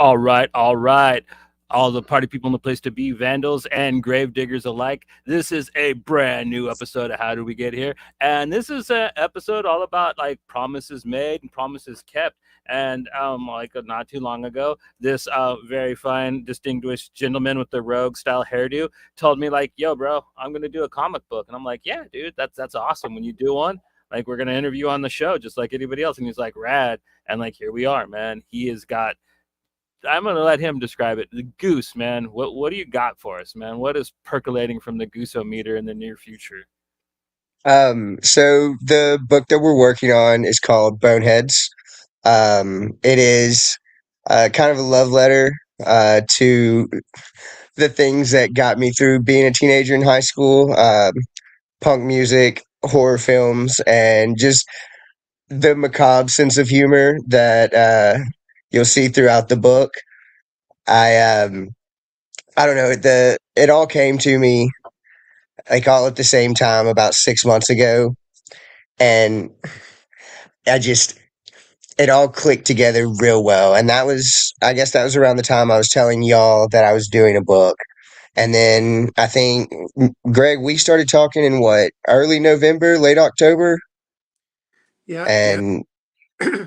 All right, all right. All the party people in the place to be, vandals and grave diggers alike. This is a brand new episode of How Did We Get Here? And this is an episode all about like promises made and promises kept. And not too long ago, this very fine, distinguished gentleman with the rogue style hairdo told me like, "Yo, bro, I'm gonna do a comic book." And I'm like, "Yeah, dude, that's awesome. When you do one, like we're gonna interview on the show just like anybody else." And he's like, "Rad." And like here we are, man. He has got I'm gonna let him describe it. The Goose, man. What do you got for us, man? What is percolating from the Gooseometer in the near future? So the book that we're working on is called Boneheads. It is kind of a love letter to the things that got me through being a teenager in high school, punk music, horror films, and just the macabre sense of humor that you'll see throughout the book. I I don't know, the it all came to me like all at the same time about 6 months ago, and I just it all clicked together real well. And I guess that was around the time I was telling y'all that I was doing a book. And then I think, Greg, we started talking in what, early November, late October? Yeah, yeah. And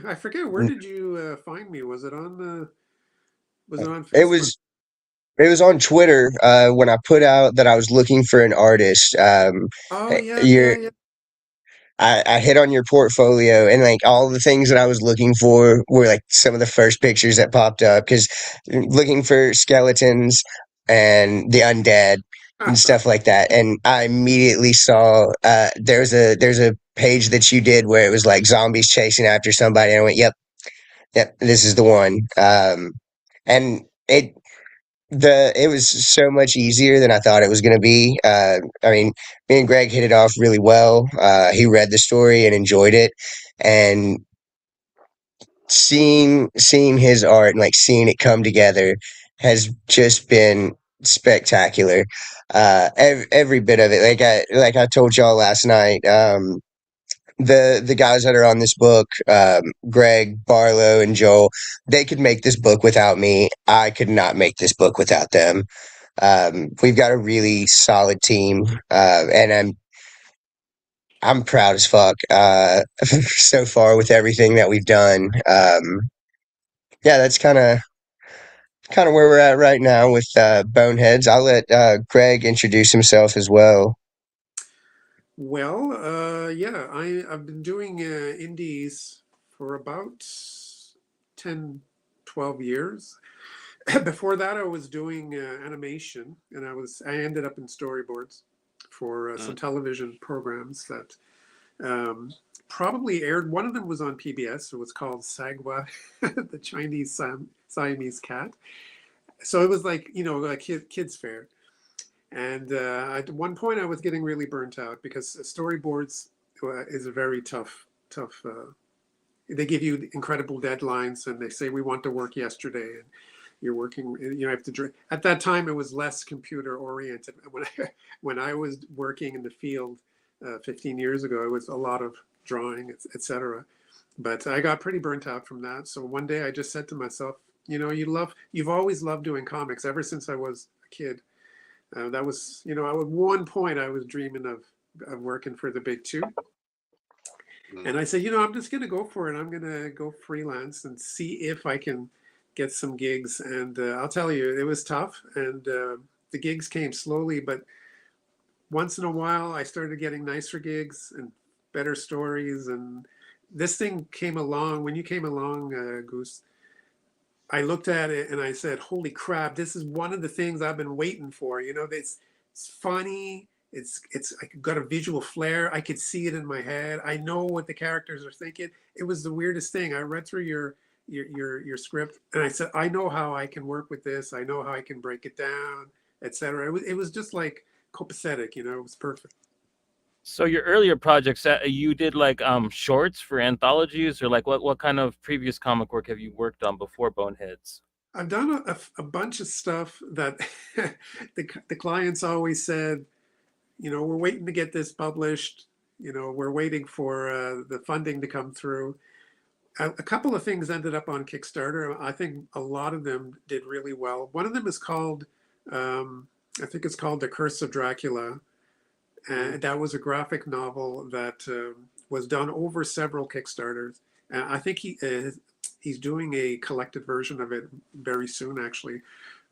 I forget, where did you find me? Was it on it Facebook? was. It was on Twitter when I put out that I was looking for an artist. Oh yeah, yeah, You're yeah. I hit on your portfolio, and like all the things that I was looking for were like some of the first pictures that popped up because looking for skeletons and the undead and stuff like that. And I immediately saw there's a page that you did where it was like zombies chasing after somebody, and I went, yep, this is the one. And it was so much easier than I thought it was going to be. I mean, me and Greg hit it off really well. He read the story and enjoyed it, and seeing his art and like seeing it come together has just been spectacular. Every bit of it, like I told y'all last night. The guys that are on this book, Greg, Barlow, and Joel, they could make this book without me. I could not make this book without them. We've got a really solid team, and I'm proud as fuck so far with everything that we've done. Yeah, that's kind of where we're at right now with Boneheads. I'll let Greg introduce himself as well. Well, yeah, I've been doing indies for about 10, 12 years. Before that, I was doing animation, and I ended up in storyboards for some Mm. television programs that um, probably aired. One of them was on PBS. It was called Sagwa, the Chinese Siamese cat. So it was like, like kids fair. And at one point, I was getting really burnt out because storyboards is a very tough. They give you incredible deadlines, and they say we want to work yesterday, and you're working. You have to. At that time, it was less computer oriented. When I was working in the field 15 years ago, it was a lot of drawing, etc. But I got pretty burnt out from that. So one day, I just said to myself, you've always loved doing comics ever since I was a kid. That was, at one point I was dreaming of working for the big two. Mm. And I said, I'm just going to go for it. I'm going to go freelance and see if I can get some gigs. And I'll tell you, it was tough. And the gigs came slowly, but once in a while I started getting nicer gigs and better stories. And this thing came along. When you came along, Goose, I looked at it and I said, "Holy crap! This is one of the things I've been waiting for." It's funny. It's I got a visual flair. I could see it in my head. I know what the characters are thinking. It was the weirdest thing. I read through your script and I said, "I know how I can work with this. I know how I can break it down, etc." It was just like copacetic. It was perfect. So your earlier projects, you did like shorts for anthologies, or like what kind of previous comic work have you worked on before Boneheads? I've done a bunch of stuff that the clients always said, we're waiting to get this published. We're waiting for the funding to come through. A couple of things ended up on Kickstarter. I think a lot of them did really well. One of them is called, I think it's called The Curse of Dracula. And that was a graphic novel that was done over several Kickstarters. And I think he's doing a collected version of it very soon, actually.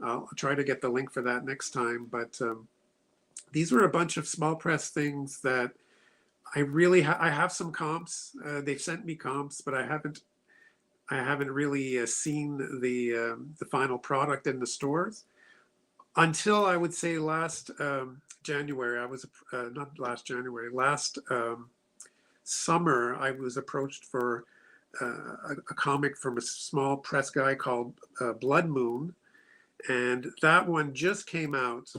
I'll try to get the link for that next time. But these were a bunch of small press things that I really I have some comps. They've sent me comps, but I haven't really seen the final product in the stores until I would say last January. I was not last January, last summer. I was approached for a comic from a small press guy called Blood Moon, and that one just came out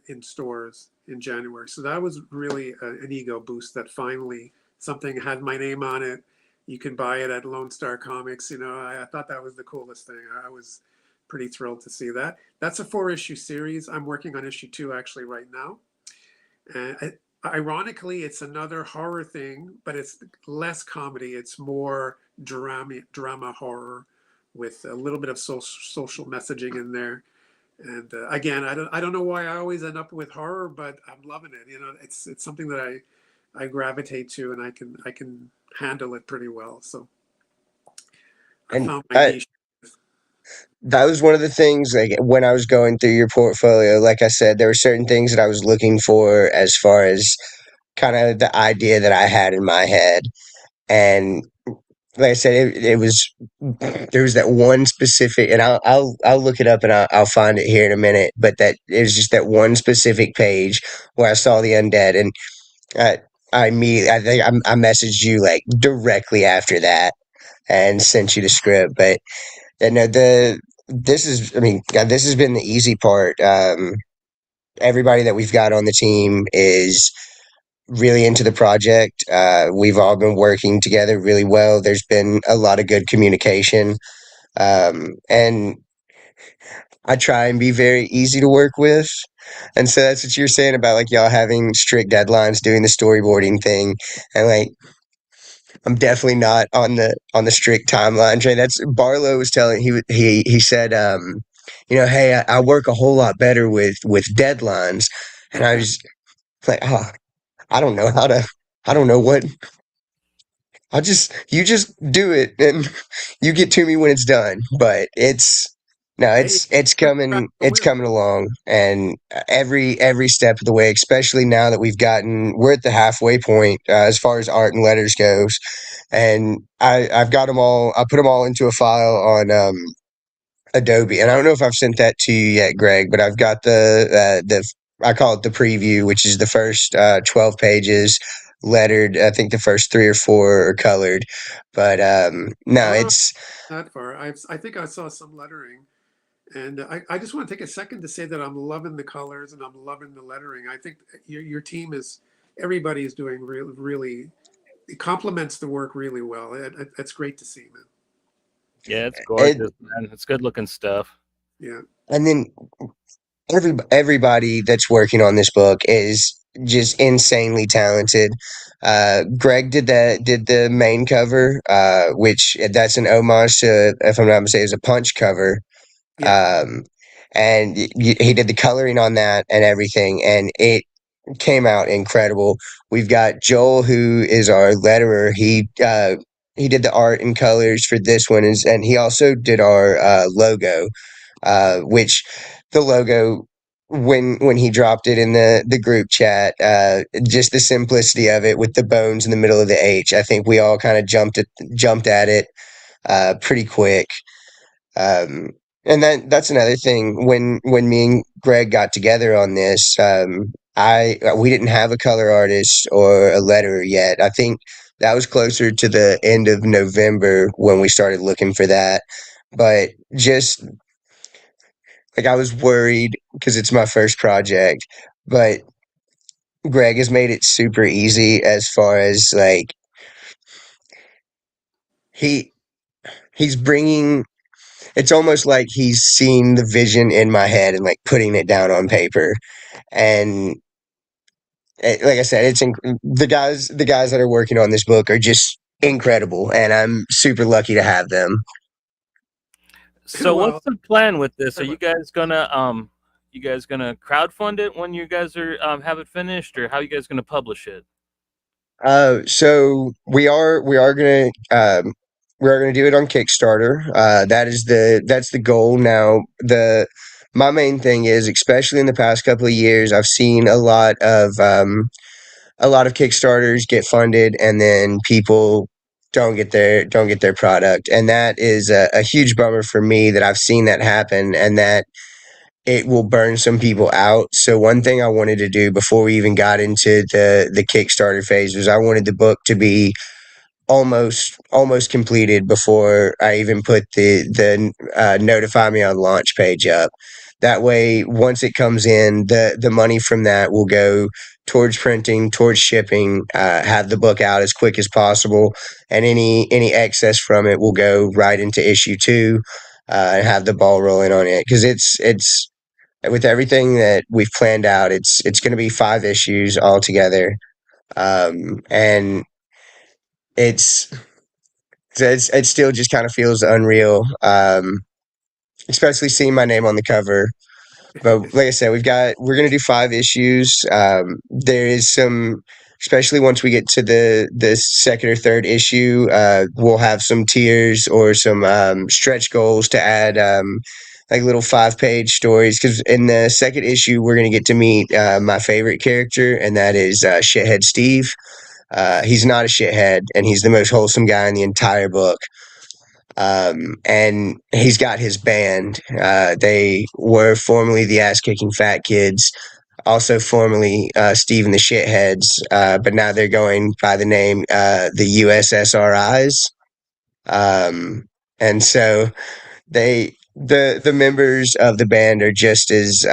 in stores in January. So that was really an ego boost that finally something had my name on it. You can buy it at Lone Star Comics. You know, I thought that was the coolest thing. I was pretty thrilled to see that. That's a 4-issue series. I'm working on issue 2 actually right now. Ironically, it's another horror thing, but it's less comedy. It's more drama horror with a little bit of social messaging in there. And again, I don't know why I always end up with horror, but I'm loving it. You know, it's something that I gravitate to, and I can handle it pretty well. So I And found my niche. that was one of the things, like when I was going through your portfolio, like I said, there were certain things that I was looking for as far as kind of the idea that I had in my head. And like I said, it was there was that one specific, and I'll look it up and I'll find it here in a minute. But that it was just that one specific page where I saw the undead, and I I think I messaged you like directly after that and sent you the script. But no, the this is, I mean, God, this has been the easy part. Everybody that we've got on the team is really into the project. We've all been working together really well. There's been a lot of good communication. And I try and be very easy to work with. And so that's what you're saying about like y'all having strict deadlines, doing the storyboarding thing. And like, I'm definitely not on the strict timeline train. That's Barlow was telling, he said, you know, hey, I work a whole lot better with deadlines. And I was like, oh, I don't know how to, I don't know what, you just do it and you get to me when it's done. But no, Hey, it's coming along, and every step of the way, especially now that we're at the halfway point as far as art and letters goes, and I've got them all. I put them all into a file on Adobe, and I don't know if I've sent that to you yet, Greg, but I've got the I call it the preview, which is the first 12 pages lettered. I think the first 3 or 4 are colored, but no, oh, it's that far. I think I saw some lettering. And I just want to take a second to say that I'm loving the colors and I'm loving the lettering. I think your team is, everybody is doing really, it complements the work really well. It's great to see, man. Yeah, it's it, gorgeous, man. It's good looking stuff. Yeah. and then everybody that's working on this book is just insanely talented. Greg did the main cover, which that's an homage to, if I'm not mistaken, is a Punch cover. Yeah. Um, and he did the coloring on that and everything, and it came out incredible. We've got Joel, who is our letterer. He did the art and colors for this one, and he also did our logo, which the logo, when he dropped it in the group chat, just the simplicity of it with the bones in the middle of the H. I think we all kind of jumped at it pretty quick. Um, and that's another thing. When me and Greg got together on this, I we didn't have a color artist or a letterer yet. I think that was closer to the end of November when we started looking for that. But just like, I was worried because it's my first project, but Greg has made it super easy as far as like he he's bringing, it's almost like he's seeing the vision in my head and like putting it down on paper. And like I said, the guys that are working on this book are just incredible, and I'm super lucky to have them. So Well, what's the plan with this? Are sorry, you guys gonna crowdfund it when you guys are have it finished, or how you guys gonna publish it? So we are gonna do it on Kickstarter. That's the goal now. The My main thing is, especially in the past couple of years, I've seen a lot of Kickstarters get funded and then people don't get their product, and that is a huge bummer for me that I've seen that happen, and that it will burn some people out. So one thing I wanted to do before we even got into the Kickstarter phase was I wanted the book to be almost completed before I even put the notify me on launch page up. That way, once it comes in, the money from that will go towards printing, towards shipping, have the book out as quick as possible, and any excess from it will go right into issue two, and have the ball rolling on it, because it's with everything that we've planned out, it's going to be 5 issues altogether, and it's it still just kind of feels unreal, especially seeing my name on the cover. But like I said, we're gonna do 5 issues. There is some, especially once we get to the second or third issue, we'll have some tiers or some stretch goals to add. Like little 5 page stories, because in the second issue we're going to get to meet my favorite character, and that is shithead Steve. He's not a shithead, and he's the most wholesome guy in the entire book. And he's got his band. They were formerly the Ass Kicking Fat Kids, also formerly Steve and the Shitheads, but now they're going by the name the USSRIs. And so the members of the band are just as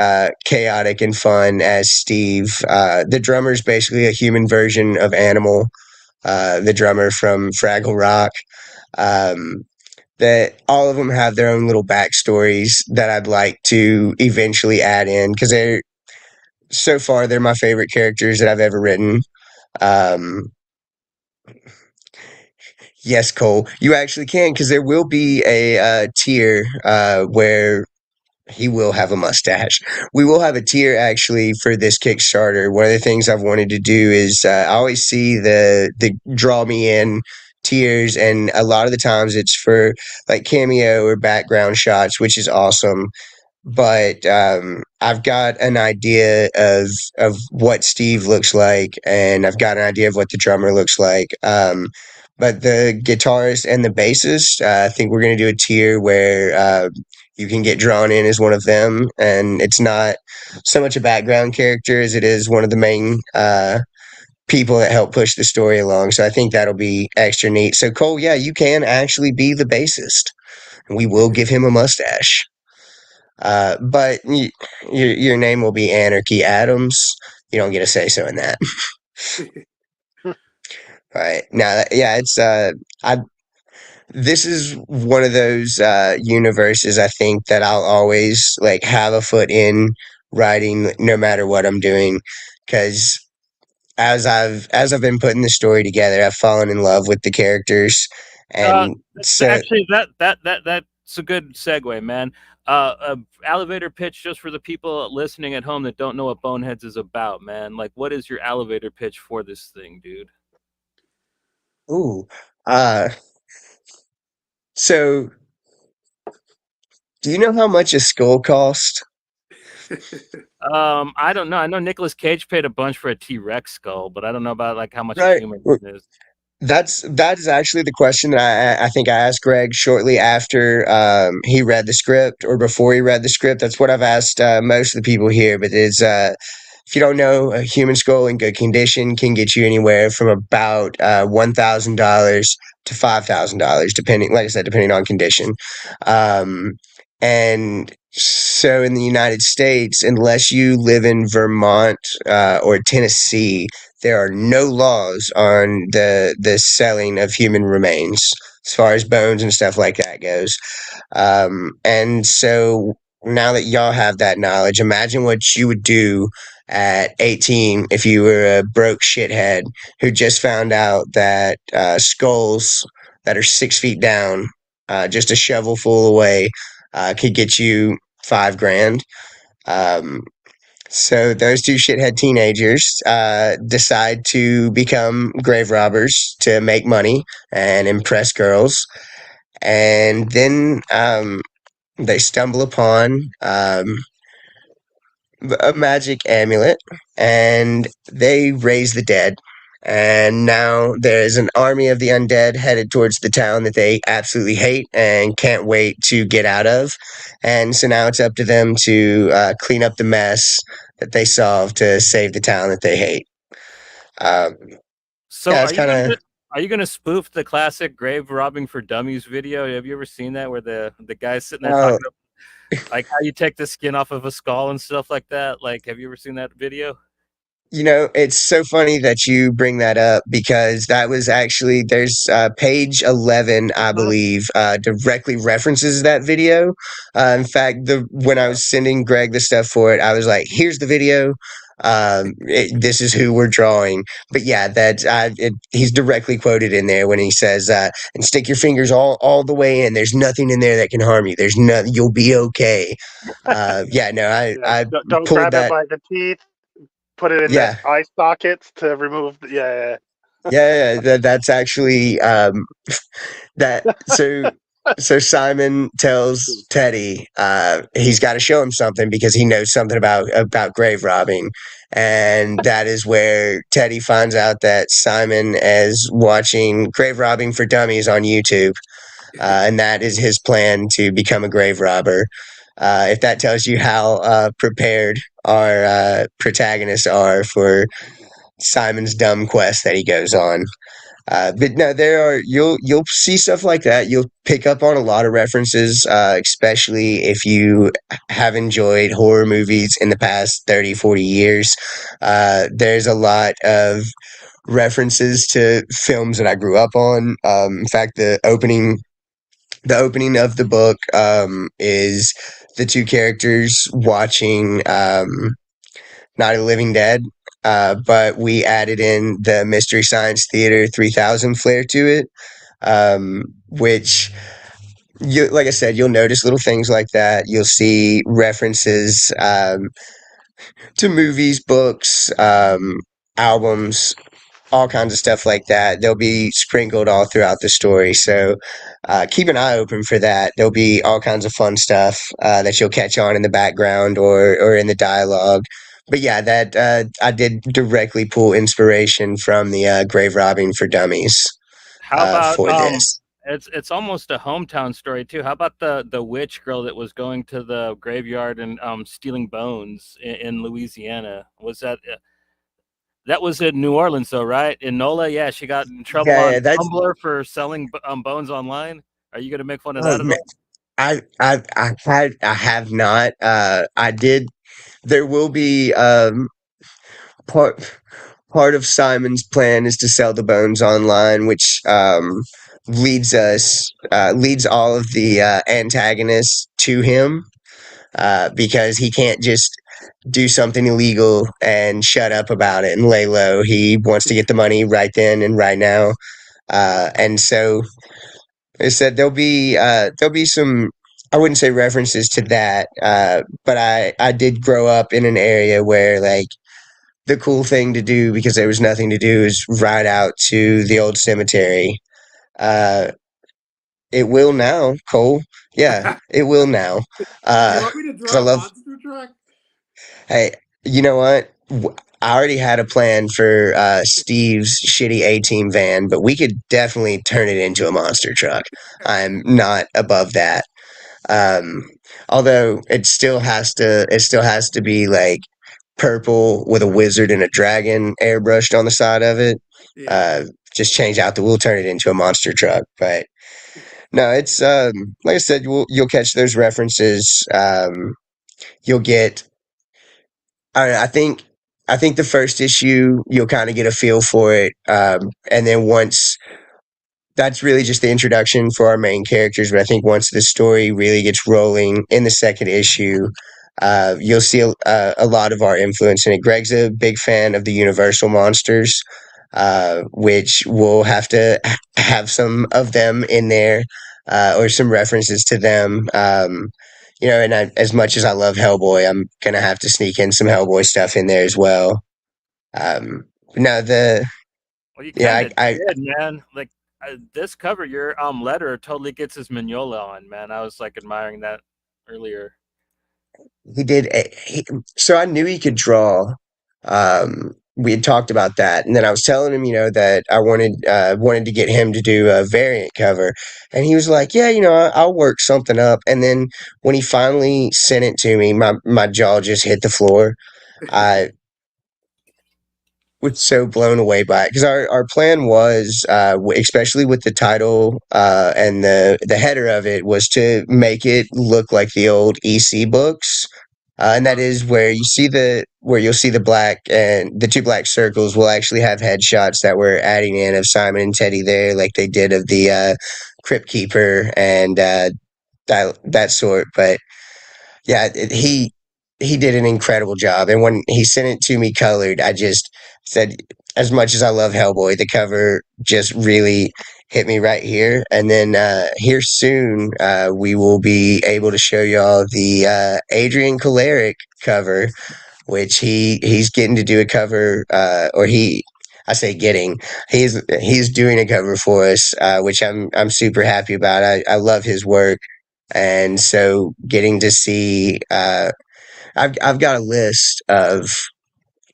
chaotic and fun as Steve. The drummer is basically a human version of Animal, the drummer from Fraggle Rock. Um, that all of them have their own little backstories that I'd like to eventually add in, because they're my favorite characters that I've ever written. Um, yes, Cole, you actually can, because there will be a tier where he will have a mustache. We will have a tier actually for this Kickstarter. One of the things I've wanted to do is I always see the draw me in tiers, and a lot of the times it's for like cameo or background shots, which is awesome. But I've got an idea of what Steve looks like, and I've got an idea of what the drummer looks like. But the guitarist and the bassist, I think we're going to do a tier where you can get drawn in as one of them, and it's not so much a background character as it is one of the main people that help push the story along. So I think that'll be extra neat. So Cole, yeah, you can actually be the bassist. We will give him a mustache. But your name will be Anarchy Adams. You don't get a say so in that. Right now, yeah, it's I. This is one of those universes, I think, that I'll always like have a foot in writing, no matter what I'm doing, because as I've been putting the story together, I've fallen in love with the characters, and so Actually, that's a good segue, man. A elevator pitch just for the people listening at home that don't know what Boneheads is about, man. Like, what is your elevator pitch for this thing, dude? ooh, uh, so do you know how much a skull cost? I don't know. I know Nicolas Cage paid a bunch for a T-Rex skull, but I don't know about like how much a Right. human one is. That is actually the question that I think I asked Greg shortly after he read the script, or before he read the script. That's what I've asked most of the people here. But it's if you don't know, a human skull in good condition can get you anywhere from about $1,000 to $5,000, depending, like I said, depending on condition. Um, and so in the United States, unless you live in Vermont or Tennessee, there are no laws on the selling of human remains as far as bones and stuff like that goes. And so now that y'all have that knowledge, imagine what you would do at 18 if you were a broke shithead who just found out that skulls that are 6 feet down, just a shovel full away, could get you 5 grand. Um, so those two shithead teenagers decide to become grave robbers to make money and impress girls, and then they stumble upon a magic amulet, and they raise the dead. And now there is an army of the undead headed towards the town that they absolutely hate and can't wait to get out of. And so now it's up to them to clean up the mess that they solved to save the town that they hate. Um, So yeah, it's kind of, are you gonna spoof the classic grave robbing for dummies video? Have you ever seen that where the guy's sitting there oh, talking about like how you take the skin off of a skull and stuff like that? Like, have you ever seen that video? It's so funny that you bring that up because that was actually there's page 11, I believe, directly references that video. In fact, the when I was sending Greg the stuff for it, I was like, "Here's the video. This is who we're drawing." But yeah, he's directly quoted in there when he says, "And stick your fingers all the way in. There's nothing in there that can harm you. There's nothing. You'll be okay." Yeah, no, Yeah, I don't pulled grab it that. by the teeth. Put it in the Yeah, eye sockets to remove. Yeah, that's actually that. So Simon tells Teddy he's got to show him something because he knows something about grave robbing, and that is where Teddy finds out that Simon is watching grave robbing for dummies on YouTube, and that is his plan to become a grave robber. If that tells you how prepared our protagonists are for Simon's dumb quest that he goes on. But no, there are you'll see stuff like that. You'll pick up on a lot of references, especially if you have enjoyed horror movies in the past 30, 40 years. There's a lot of references to films that I grew up on. In fact, the opening of the book is the two characters watching Night of the Living Dead, but we added in the Mystery Science Theater 3000 flair to it, which like I said, you'll notice little things like that. You'll see references to movies, books, albums, all kinds of stuff like that. They'll be sprinkled all throughout the story. So keep an eye open for that. There'll be all kinds of fun stuff that you'll catch on in the background or in the dialogue. But yeah, that I did directly pull inspiration from the grave robbing for dummies How about for this. it's almost a hometown story too. How about the witch girl that was going to the graveyard and stealing bones in Louisiana? Was that was in New Orleans though, right? In NOLA, yeah, she got in trouble Yeah, on yeah, that's Tumblr for selling bones online. Are you gonna make fun of oh that at man. all? I have not. I did. There will be part part of Simon's plan is to sell the bones online, which leads all of the antagonists to him because he can't just do something illegal and shut up about it and lay low. He wants to get the money right then and right now, and so I said there'll be some. I wouldn't say references to that, but I did grow up in an area where like the cool thing to do because there was nothing to do is ride out to the old cemetery. Uh, it will now, Cole. Yeah, it will now. Do you want me to Because I draw a love. monster truck? Hey, you know what? I already had a plan for Steve's shitty A Team van, but we could definitely turn it into a monster truck. I'm not above that. Um, although it still has to be like purple with a wizard and a dragon airbrushed on the side of it. Yeah. Uh, just change out we'll turn it into a monster truck. But no, it's like I said, you'll catch those references. You'll get. I think the first issue you'll kind of get a feel for it, and then once that's really just the introduction for our main characters. But I think once the story really gets rolling in the second issue, you'll see a lot of our influence in it. Greg's a big fan of the Universal monsters, which we'll have to have some of them in there, or some references to them. And as much as I love Hellboy, I'm gonna have to sneak in some Hellboy stuff in there as well. No, the Well, you yeah, kind of did, man. Like this cover, your letter totally gets his Mignola on, man. I was like admiring that earlier. he did. So I knew he could draw. We had talked about that, and then I was telling him, that I wanted to get him to do a variant cover, and he was like, "Yeah, I'll work something up." And then when he finally sent it to me, my jaw just hit the floor. I was so blown away by it because our plan was, especially with the title, and the header of it, was to make it look like the old EC books. And that is where you'll see the black, and the two black circles will actually have headshots that we're adding in of Simon and Teddy there, like they did of the Crypt Keeper and that sort. But yeah, he did an incredible job. And when he sent it to me colored, I just said, as much as I love Hellboy, the cover just really hit me right here. And then here soon, we will be able to show y'all the Adrian Coleric cover, which he's getting to do a cover, or I say getting, he's doing a cover for us, which I'm super happy about. I love his work. And so getting to see, I've got a list of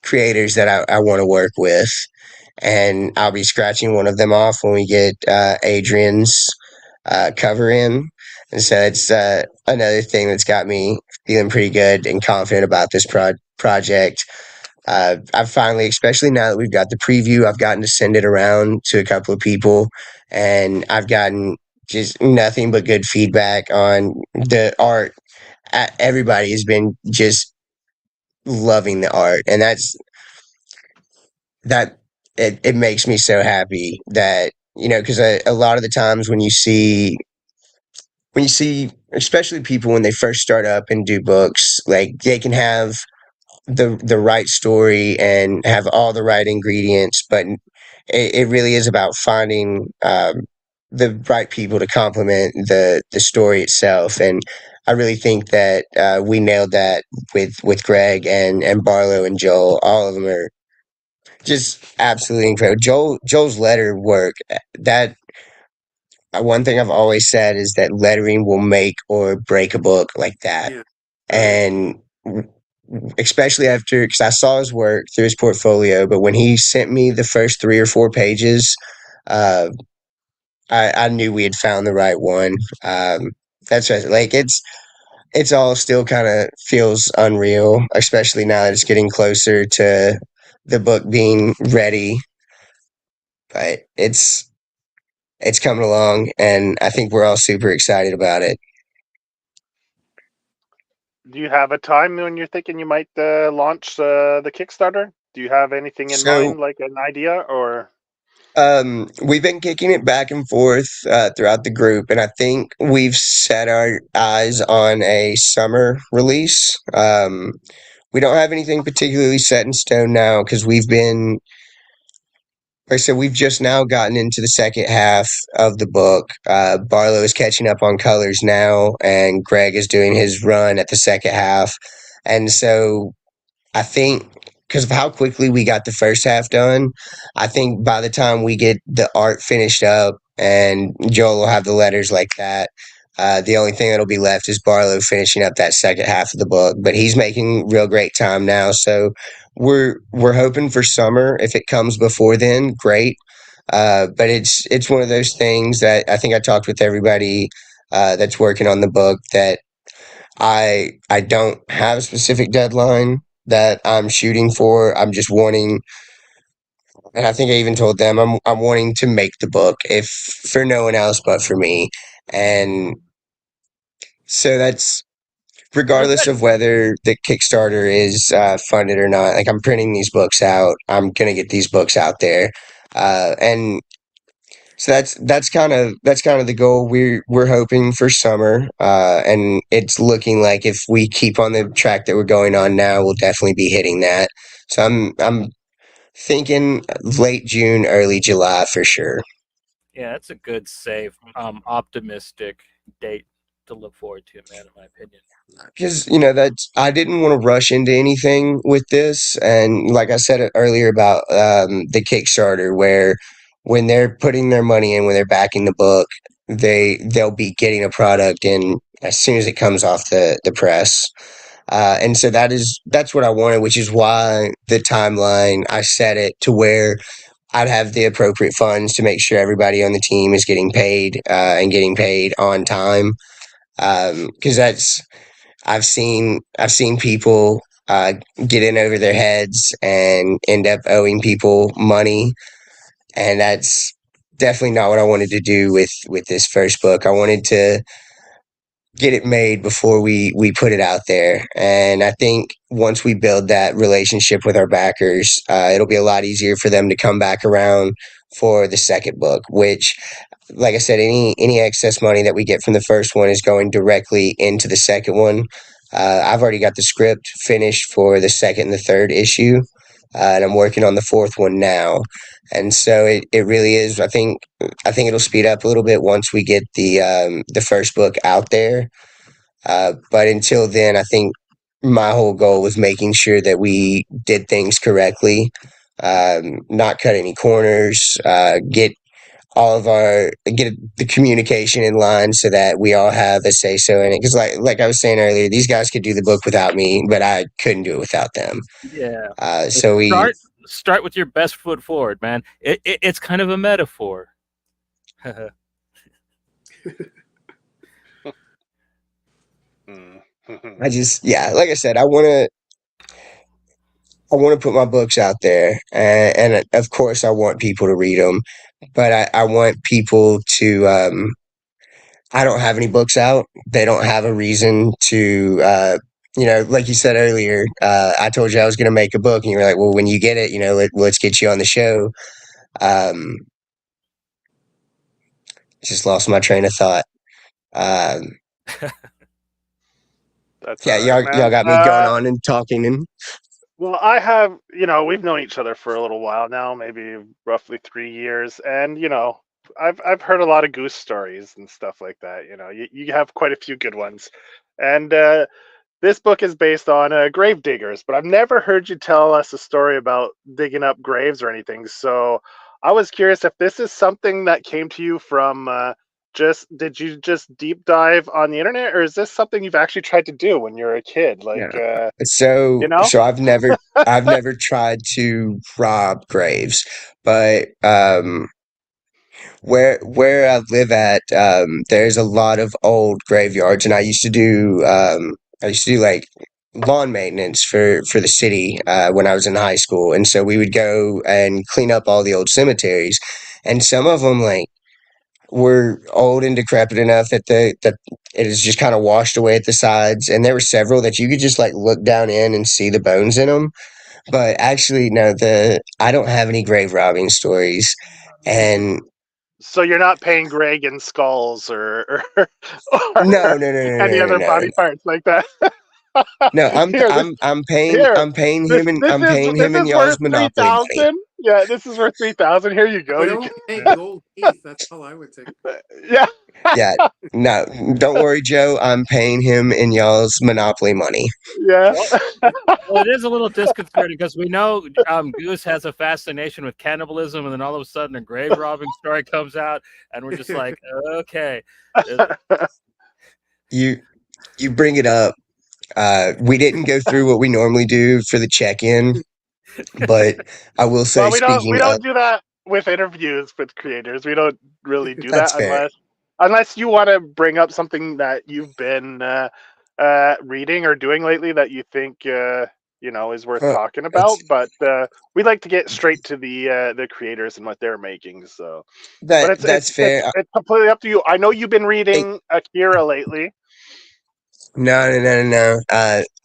creators that I want to work with, and I'll be scratching one of them off when we get Adrian's cover in. And so it's another thing that's got me feeling pretty good and confident about this project. I've finally, especially now that we've got the preview, I've gotten to send it around to a couple of people, and I've gotten just nothing but good feedback on the art. Everybody has been just loving the art, and that it makes me so happy that, because a lot of the times when you see especially people when they first start up and do books, like they can have the right story and have all the right ingredients, but it really is about finding the right people to complement the story itself. And I really think that we nailed that with Greg and Barlow and Joel. All of them are just absolutely incredible. Joel's letter work, that one thing I've always said is that lettering will make or break a book like that. Yeah. Oh yeah. And especially after, because I saw his work through his portfolio, but when he sent me the first 3 or 4 pages, uh, I knew we had found the right one. That's right. Like it's all still kind of feels unreal, especially now that it's getting closer to the book being ready. But it's coming along, and I think we're all super excited about it. Do you have a time when you're thinking you might launch the Kickstarter? Do you have anything in So mind, like an idea, or? we've been kicking it back and forth throughout the group, and I think we've set our eyes on a summer release. We don't have anything particularly set in stone now because like I said, we've just now gotten into the second half of the book. Barlow is catching up on colors now, and Greg is doing his run at the second half. And so I think because of how quickly we got the first half done, I think by the time we get the art finished up and Joel will have the letters like that, the only thing that'll be left is Barlow finishing up that second half of the book. But he's making real great time now, so we're hoping for summer. If it comes before then, great. But it's one of those things that I think I talked with everybody that's working on the book that I don't have a specific deadline that I'm shooting for. I'm just wanting, and I think I even told them I'm wanting to make the book, if for no one else but for me. And so that's Was regardless that of whether the Kickstarter is funded or not. Like I'm printing these books out. I'm gonna get these books out there, and So that's kind of the goal. We're hoping for summer, and it's looking like if we keep on the track that we're going on now, we'll definitely be hitting that. So I'm thinking late June, early July for sure. Yeah, that's a good, safe, optimistic date to look forward to, man. In my opinion. Because that's I didn't want to rush into anything with this, and like I said earlier about the Kickstarter, where when they're putting their money in, when they're backing the book, they'll be getting a product in as soon as it comes off the press. And so that's what I wanted, which is why the timeline I set it to where I'd have the appropriate funds to make sure everybody on the team is getting paid and getting paid on time. Because that's I've seen people get in over their heads and end up owing people money, and that's definitely not what I wanted to do with this first book. I wanted to get it made before we put it out there. And I think once we build that relationship with our backers, it'll be a lot easier for them to come back around for the second book. Which, like I said, any excess money that we get from the first one is going directly into the second one. I've already got the script finished for the second and the third issue, and I'm working on the fourth one now. And so it really is. I think it'll speed up a little bit once we get the first book out there. But until then, I think my whole goal was making sure that we did things correctly, not cut any corners, get the communication in line so that we all have a say so in it. Because like I was saying earlier, these guys could do the book without me, but I couldn't do it without them. Yeah. So we Start with your best foot forward, man. It's kind of a metaphor. I just yeah, like I said, I want to put my books out there, and of course, I want people to read them, but I want people to. I don't have any books out. They don't have a reason to. Like you said earlier, I told you I was going to make a book, and you were like, "Well, when you get it, let's get you on the show." Um, just lost my train of thought. Um, That's yeah, all right, y'all man. got me going on and talking, and Well, I have, we've known each other for a little while now, maybe roughly 3 years, and I've heard a lot of Goose stories and stuff like that. You have quite a few good ones, and this book is based on grave diggers, but I've never heard you tell us a story about digging up graves or anything. So I was curious if this is something that came to you from just did you just deep dive on the internet, or is this something you've actually tried to do when you were a kid? yeah. Like, So you know? so I've never tried to rob graves, but where I live at, there's a lot of old graveyards, and I used to do like lawn maintenance for the city when I was in high school, and so we would go and clean up all the old cemeteries, and some of them like were old and decrepit enough that it is just kind of washed away at the sides, and there were several that you could just like look down in and see the bones in them. But actually, no, the I don't have any grave robbing stories, and So you're not paying Greg in skulls no, or no, no, no, any no, no, other no. body parts like that. No, I'm Here, this I'm I'm paying here. I'm paying This him and this I'm is paying this him and is y'all's worth three monopoly money. thousand. Yeah, this is worth 3,000. Here you go. But You don't can, pay gold teeth. That's all I would take. yeah. Yeah, no, don't worry, Joe. I'm paying him in y'all's monopoly money. Yeah. Well, well, it is a little disconcerting because we know Goose has a fascination with cannibalism, and then all of a sudden a grave robbing story comes out, and we're just like, okay, uh, You you bring it up. We didn't go through what we normally do for the check-in, but I will say, Well, we speaking of, don't do that with interviews with creators. We don't really do that's that fair. unless you want to bring up something that you've been reading or doing lately that you think is worth Uh, talking about. that's But we like to get straight to the creators and what they're making. So, but that's fair. it's completely up to you. I know you've been It, reading Akira lately. No.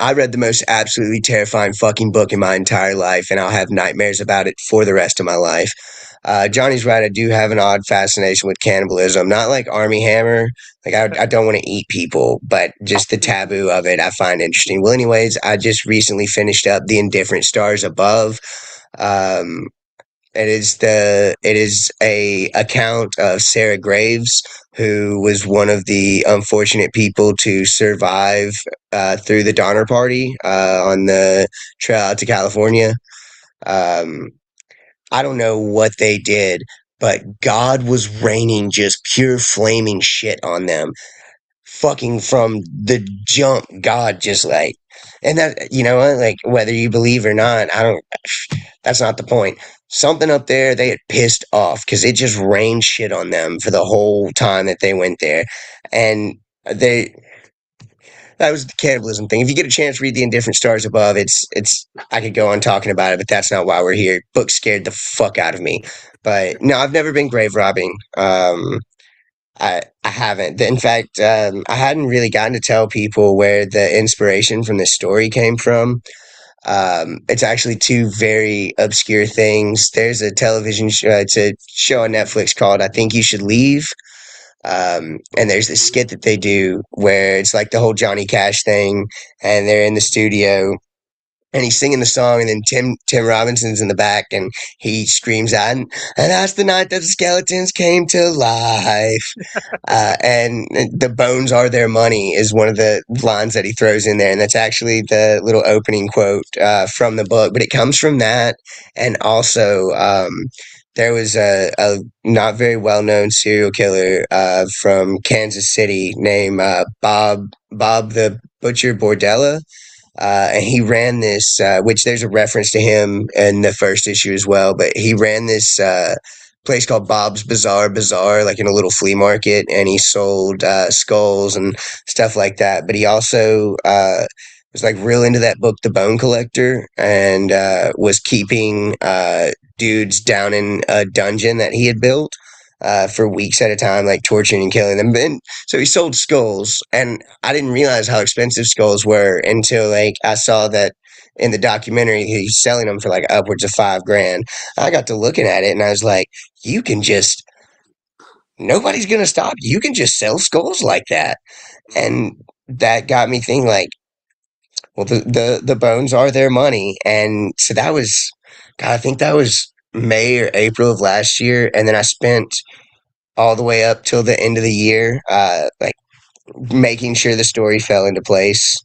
I read the most absolutely terrifying fucking book in my entire life, and I'll have nightmares about it for the rest of my life. Johnny's right. I do have an odd fascination with cannibalism. Not like Army Hammer. Like, I don't want to eat people, but just the taboo of it I find interesting. Well, anyways, I just recently finished up The Indifferent Stars Above. Um, it is a account of Sarah Graves, who was one of the unfortunate people to survive through the Donner Party on the trail out to California. Um, I don't know what they did, but God was raining just pure flaming shit on them. Fucking from the jump, God just like, and that, you know what, like, whether you believe or not, I don't, that's not the point. Something up there, they had pissed off because it just rained shit on them for the whole time that they went there. And they, that was the cannibalism thing. If you get a chance, read The Indifferent Stars Above. I could go on talking about it, but that's not why we're here. Book scared the fuck out of me. But no, I've never been grave robbing. I haven't. In fact, I hadn't really gotten to tell people where the inspiration from this story came from. It's actually two very obscure things. There's a television show, it's a show on Netflix called I Think You Should Leave. And there's this skit that they do where it's like the whole Johnny Cash thing, and they're in the studio and he's singing the song, and then Tim Robinson's in the back, and he screams out, and that's the night that the skeletons came to life. And the bones are their money is one of the lines that he throws in there, and that's actually the little opening quote from the book. But it comes from that, and also there was a not very well known serial killer from Kansas City named Bob the Butcher Bordella, and he ran this, which there's a reference to him in the first issue as well. But he ran this place called Bob's Bazaar, like in a little flea market, and he sold skulls and stuff like that. But he also was like real into that book, The Bone Collector, and was keeping dudes down in a dungeon that he had built. For weeks at a time, like torturing and killing them. And so he sold skulls, and I didn't realize how expensive skulls were until like I saw that in the documentary he's selling them for like upwards of $5,000. I got to looking at it, and I was like, you can just nobody's gonna stop you. You can just sell skulls like that, and that got me thinking like, well, the bones are their money, and so that was, God, I think that was May or April of last year, and then I spent all the way up till the end of the year, like making sure the story fell into place.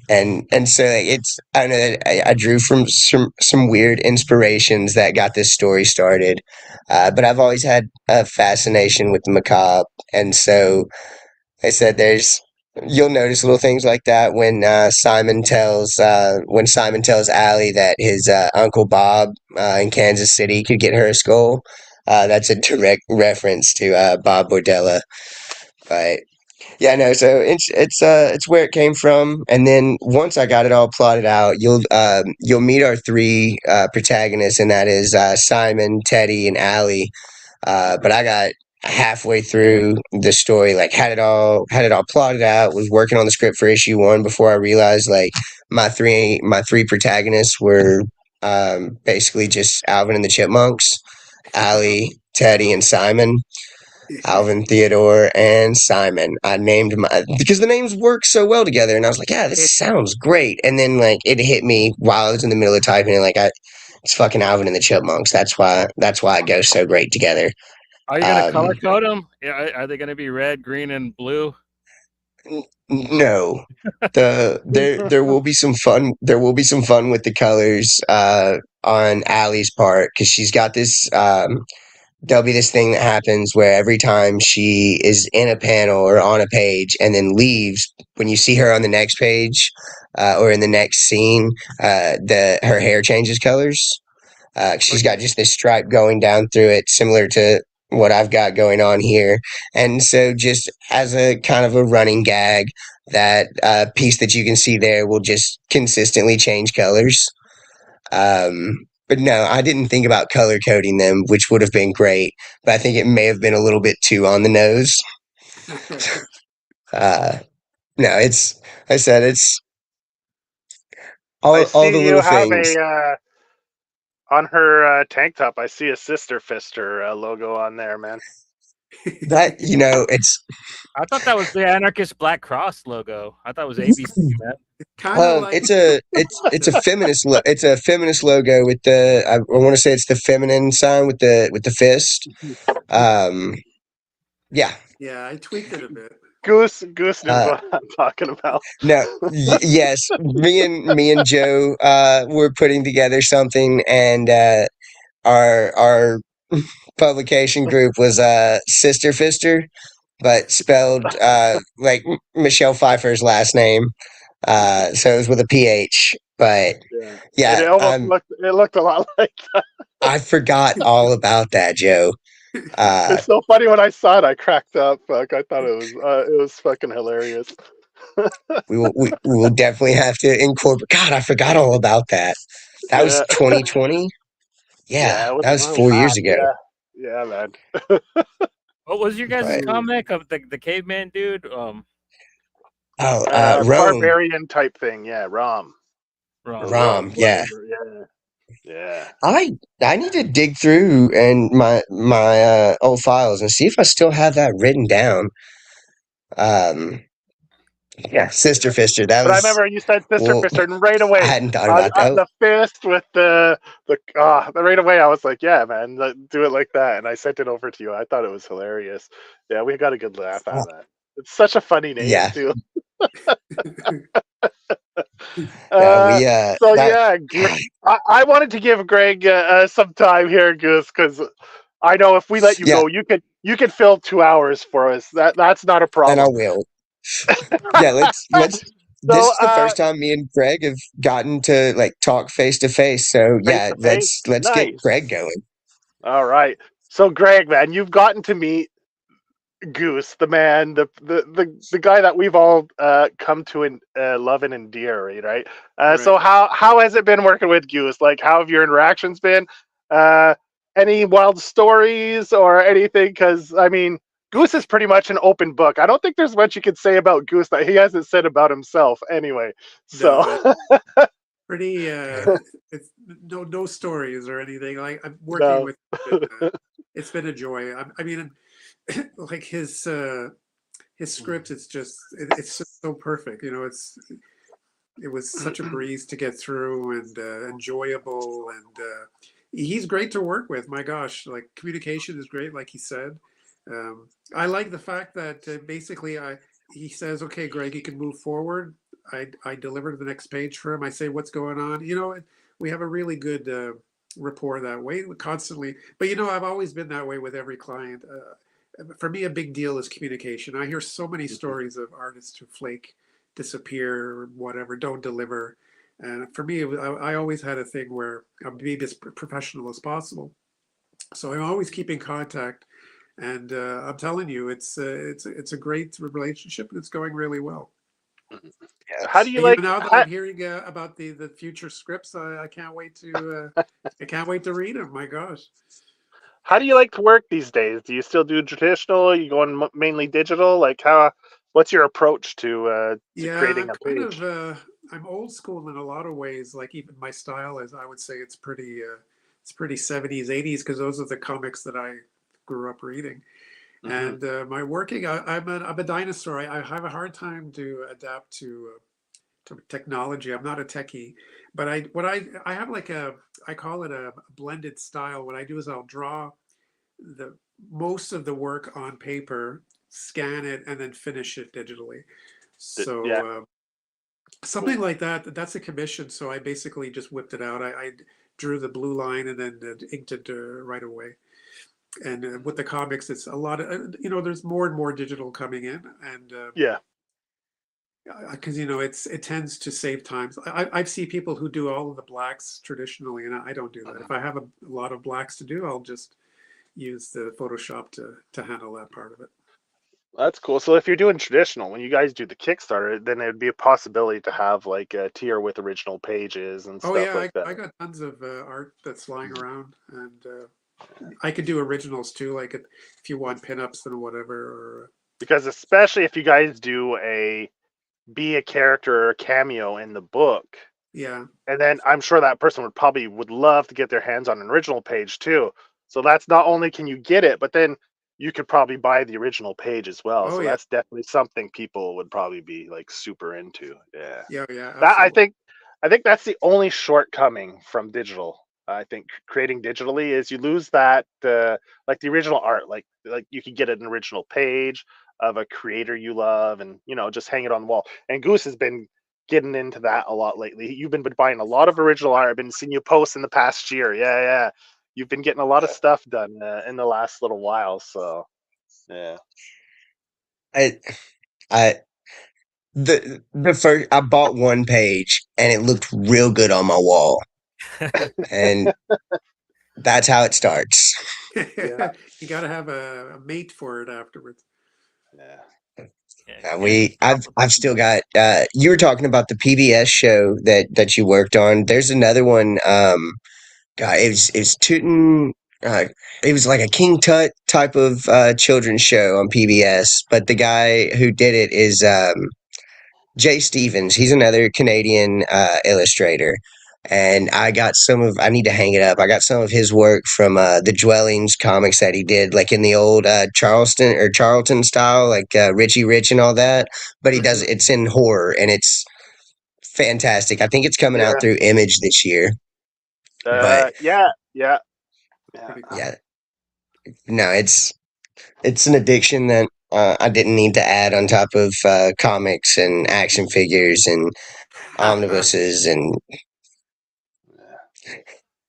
And so like, it's, I don't know, I drew from some weird inspirations that got this story started, but I've always had a fascination with the macabre, and so I said there's, you'll notice little things like that when Simon tells Allie that his uncle Bob in Kansas City could get her a skull. That's a direct reference to Bob Bordella. But yeah, no. So it's where it came from, and then once I got it all plotted out, you'll meet our three protagonists, and that is Simon, Teddy, and Allie. But I got halfway through the story, like had it all plotted out, was working on the script for issue one before I realized like my three protagonists were basically just Alvin and the Chipmunks, Allie, Teddy, and Simon. Alvin, Theodore, and Simon. I named my, because the names work so well together, and I was like, yeah, this sounds great. And then like it hit me while I was in the middle of typing it, like it's fucking Alvin and the Chipmunks. That's why it goes so great together. Are you gonna Um, color code them? Yeah, are they gonna be red, green, and blue? no, there will be some fun. There will be some fun with the colors on Allie's part because she's got this. There'll be this thing that happens where every time she is in a panel or on a page and then leaves, when you see her on the next page or in the next scene, the her hair changes colors. She's got just this stripe going down through it, similar to what I've got going on here. And so, just as a kind of a running gag, that piece that you can see there will just consistently change colors. But no, I didn't think about color coding them, which would have been great. But I think it may have been a little bit too on the nose. Uh, No, it's. I said it's I all the see you little have things a on her tank top. I see a Sister Fister logo on there, man. that it's. I thought that was the anarchist Black Cross logo. I thought it was ABC, man. Kind of like It's a feminist it's a feminist logo with the I want to say it's the feminine sign with the fist. Um, yeah. yeah, I tweaked it a bit. Goose knows Uh, what I'm talking about. no, yes, me and Joe were putting together something, and our publication group was Sister Fister, but spelled like Michelle Pfeiffer's last name. So it was with a PH. But Yeah, and yeah, it looked a lot like that. I forgot all about that, Joe. Uh, It's so funny when I saw it. I cracked up. Like I thought it was fucking hilarious. we will definitely have to incorporate. God, I forgot all about that. That was Yeah, 2020. Yeah, yeah, it was that a was while 4 years back. ago. Yeah, yeah, man. What was your guys' But comic of the caveman dude? Rome, Barbarian type thing. Yeah, Rom or Wrong. Rom, Rome, yeah. whatever. Yeah, yeah. I need to dig through and my old files and see if I still have that written down. Um, yeah, Sister Yeah. Fister. That But I was remember you said Sister well. Fister, and right I away, hadn't thought about that. the fist with right away, I was like, yeah, man, do it like that. And I sent it over to you. I thought it was hilarious. Yeah, we got a good laugh out Oh, of that. It's such a funny name yeah, too. no, Uh, we so that yeah, I wanted to give Greg some time here, Goose, because I know if we let you yeah, go, you could fill 2 hours for us. That's not a and I problem. will. Yeah, let's. This So is the first time me and Greg have gotten to like talk face to face. So face yeah, to face, let's get nice. Greg going. All right. So Greg, man, you've gotten to meet Goose, the man, the guy that we've all come to love and endear, right? Right. So how has it been working with Goose? Like, how have your interactions been? Uh, any wild stories or anything? Because I mean, Goose is pretty much an open book. I don't think there's much you could say about Goose that he hasn't said about himself. Anyway, No, so it's pretty. It's no stories or anything. Like I'm working no, with. It's been a joy. I mean, like his script. It's just so perfect. You know, it was such a breeze to get through and enjoyable, and he's great to work with. My gosh, like communication is great, like he said. I like the fact that basically he says, "Okay, Greg, you can move forward." I deliver the next page for him. I say, "What's going on?" You know, we have a really good rapport that way constantly. But you know, I've always been that way with every client. For me, a big deal is communication. I hear so many stories of artists who flake, disappear, or whatever, don't deliver. And for me, I always had a thing where I'm being as professional as possible. So I'm always keeping contact, and I'm telling you, it's a great relationship, and it's going really well. how do you And, you know, like? now that I'm hearing about the future scripts, I can't wait to I can't wait to read them. My gosh. How do you like to work these days? Do you still do traditional? Are you going mainly digital? Like how? What's your approach to Yeah, creating I'm a kind of page? I'm old school in a lot of ways. Like even my style is, I would say it's pretty 70s, 80s because those are the comics that I grew up reading. Hmm. And my working, I'm a dinosaur. I have a hard time to adapt to technology. I'm not a techie, but I have like I call it a blended style. What I do is I'll draw the most of the work on paper, scan it, and then finish it digitally. Yeah, So something cool. like that. That's a commission. So I basically just whipped it out. I drew the blue line and then inked it right away. And with the comics, it's a lot of there's more and more digital coming in, and Yeah. because you know it tends to save times. I've seen people who do all of the blacks traditionally, and I don't do that. Mhm. If I have a lot of blacks to do, I'll just use the Photoshop to handle that part of it. That's cool. So if you're doing traditional, when you guys do the Kickstarter, then it'd be a possibility to have like a tier with original pages and Oh stuff yeah, like that. I got tons of art that's lying Mhm. around, and I could do originals too. Like if you want pinups and whatever. Or Because especially if you guys do a be a character or a cameo in the book. Yeah. And then I'm sure that person would love to get their hands on an original page too. So that's not only can you get it, but then you could probably buy the original page as well. Oh So yeah. that's definitely something people would probably be like super into. Yeah. Yeah. Yeah. That Absolutely. I think that's the only shortcoming from digital. I think creating digitally is you lose that like the original art, like you could get an original page of a creator you love, and just hang it on the wall. And Goose has been getting into that a lot lately. You've been buying a lot of original art. I've been seeing you post in the past year. Yeah, yeah. You've been getting a lot of stuff done in the last little while. So yeah. I I the first I bought one page and it looked real good on my wall, and that's how it starts. Yeah. You got to have a mate for it afterwards. Yeah. And I've still got you were talking about the PBS show that you worked on. There's another one. God, it was Tootin'. Uh, it was like a King Tut type of children's show on PBS, but the guy who did it is Jay Stevens. He's another Canadian illustrator. And I need to hang it up. I got some of his work from the Dwellings comics that he did, like in the old Charlton style, like Richie Rich and all that. But Mhm. it's in horror and it's fantastic. I think it's coming out Yeah. through Image this year. But Yeah. Yeah. Yeah. Pretty cool. yeah, no, it's an addiction that I didn't need to add on top of comics and action figures and omnibuses, and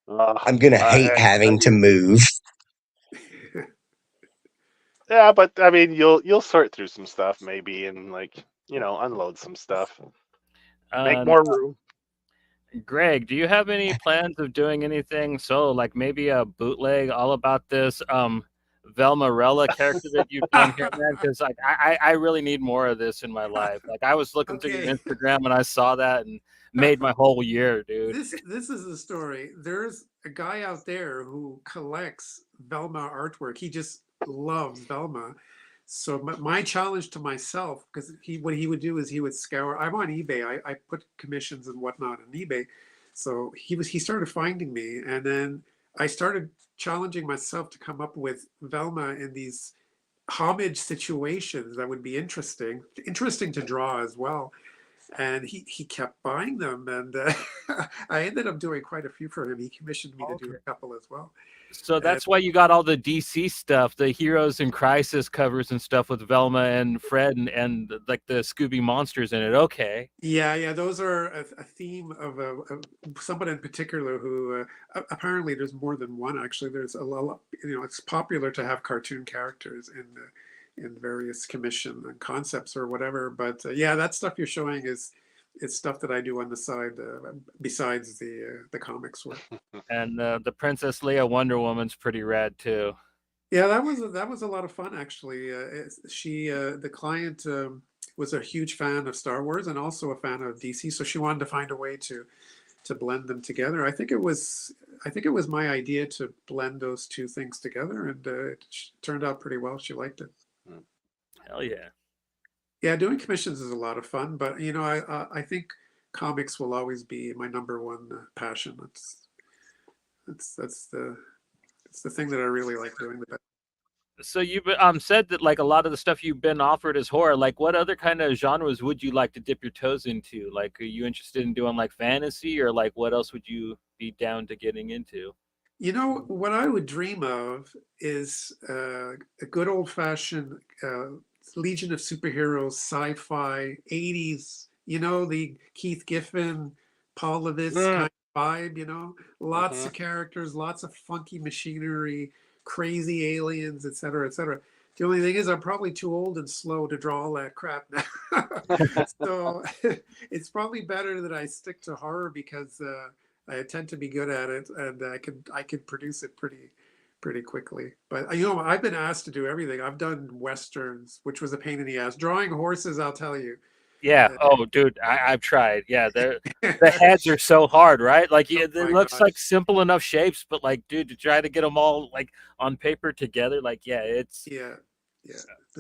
Uh, I'm gonna hate I having to mean, move. yeah, but I mean, you'll sort through some stuff maybe, and like unload some stuff, make um, more room. Greg, do you have any plans of doing anything solo, like maybe a bootleg all about this Velmarella character that you've done here, man? Because like I really need more of this in my life. Like I was looking through your Okay. Instagram and I saw that and made my whole year, dude. This is the story. There's a guy out there who collects Velma artwork. He just loves Velma. So my challenge to myself, because what he would do is he would scour. I'm on eBay. I put commissions and whatnot on eBay. So he started finding me, and then I started challenging myself to come up with Velma in these homage situations that would be interesting to draw as well. And he kept buying them, and I ended up doing quite a few for him. He commissioned me to do Okay. a couple as well. So And that's why you got all the DC stuff, the Heroes in Crisis covers and stuff with Velma and Fred and like the Scooby monsters in it. Okay. yeah, those are a theme of someone in particular who apparently there's more than one. Actually, there's a lot. It's popular to have cartoon characters in various commission and concepts or whatever. But yeah, that stuff you're showing is stuff that I do on the side besides the comics work. And the Princess Leia Wonder Woman's pretty rad too. Yeah, that was a lot of fun actually. The client was a huge fan of Star Wars and also a fan of DC, so she wanted to find a way to blend them together. I think it was my idea to blend those two things together, and it turned out pretty well. She liked it. Hell yeah. Yeah, doing commissions is a lot of fun, but I think comics will always be my number one passion. That's it's the thing that I really like doing the best. So you said that like a lot of the stuff you've been offered is horror. Like what other kind of genres would you like to dip your toes into? Like are you interested in doing like fantasy or like what else would you be down to getting into? What I would dream of is a good old fashioned Legion of Superheroes sci-fi 80s. The Keith Giffen, Paul Levitz Mm, kind of vibe. Lots hmm. of characters, lots of funky machinery, crazy aliens, etc., etc. The only thing is, I'm probably too old and slow to draw all that crap now. So it's probably better that I stick to horror because I tend to be good at it, and I could produce it pretty quickly. But I've been asked to do everything. I've done westerns, which was a pain in the ass. Drawing horses, I'll tell you. Yeah. Uh, Oh, dude, I've tried. Yeah, the heads are so hard, right? Like oh it my looks like gosh. simple enough shapes, but like, dude, to try to get them all like on paper together, like, yeah, it's Yeah. Yeah.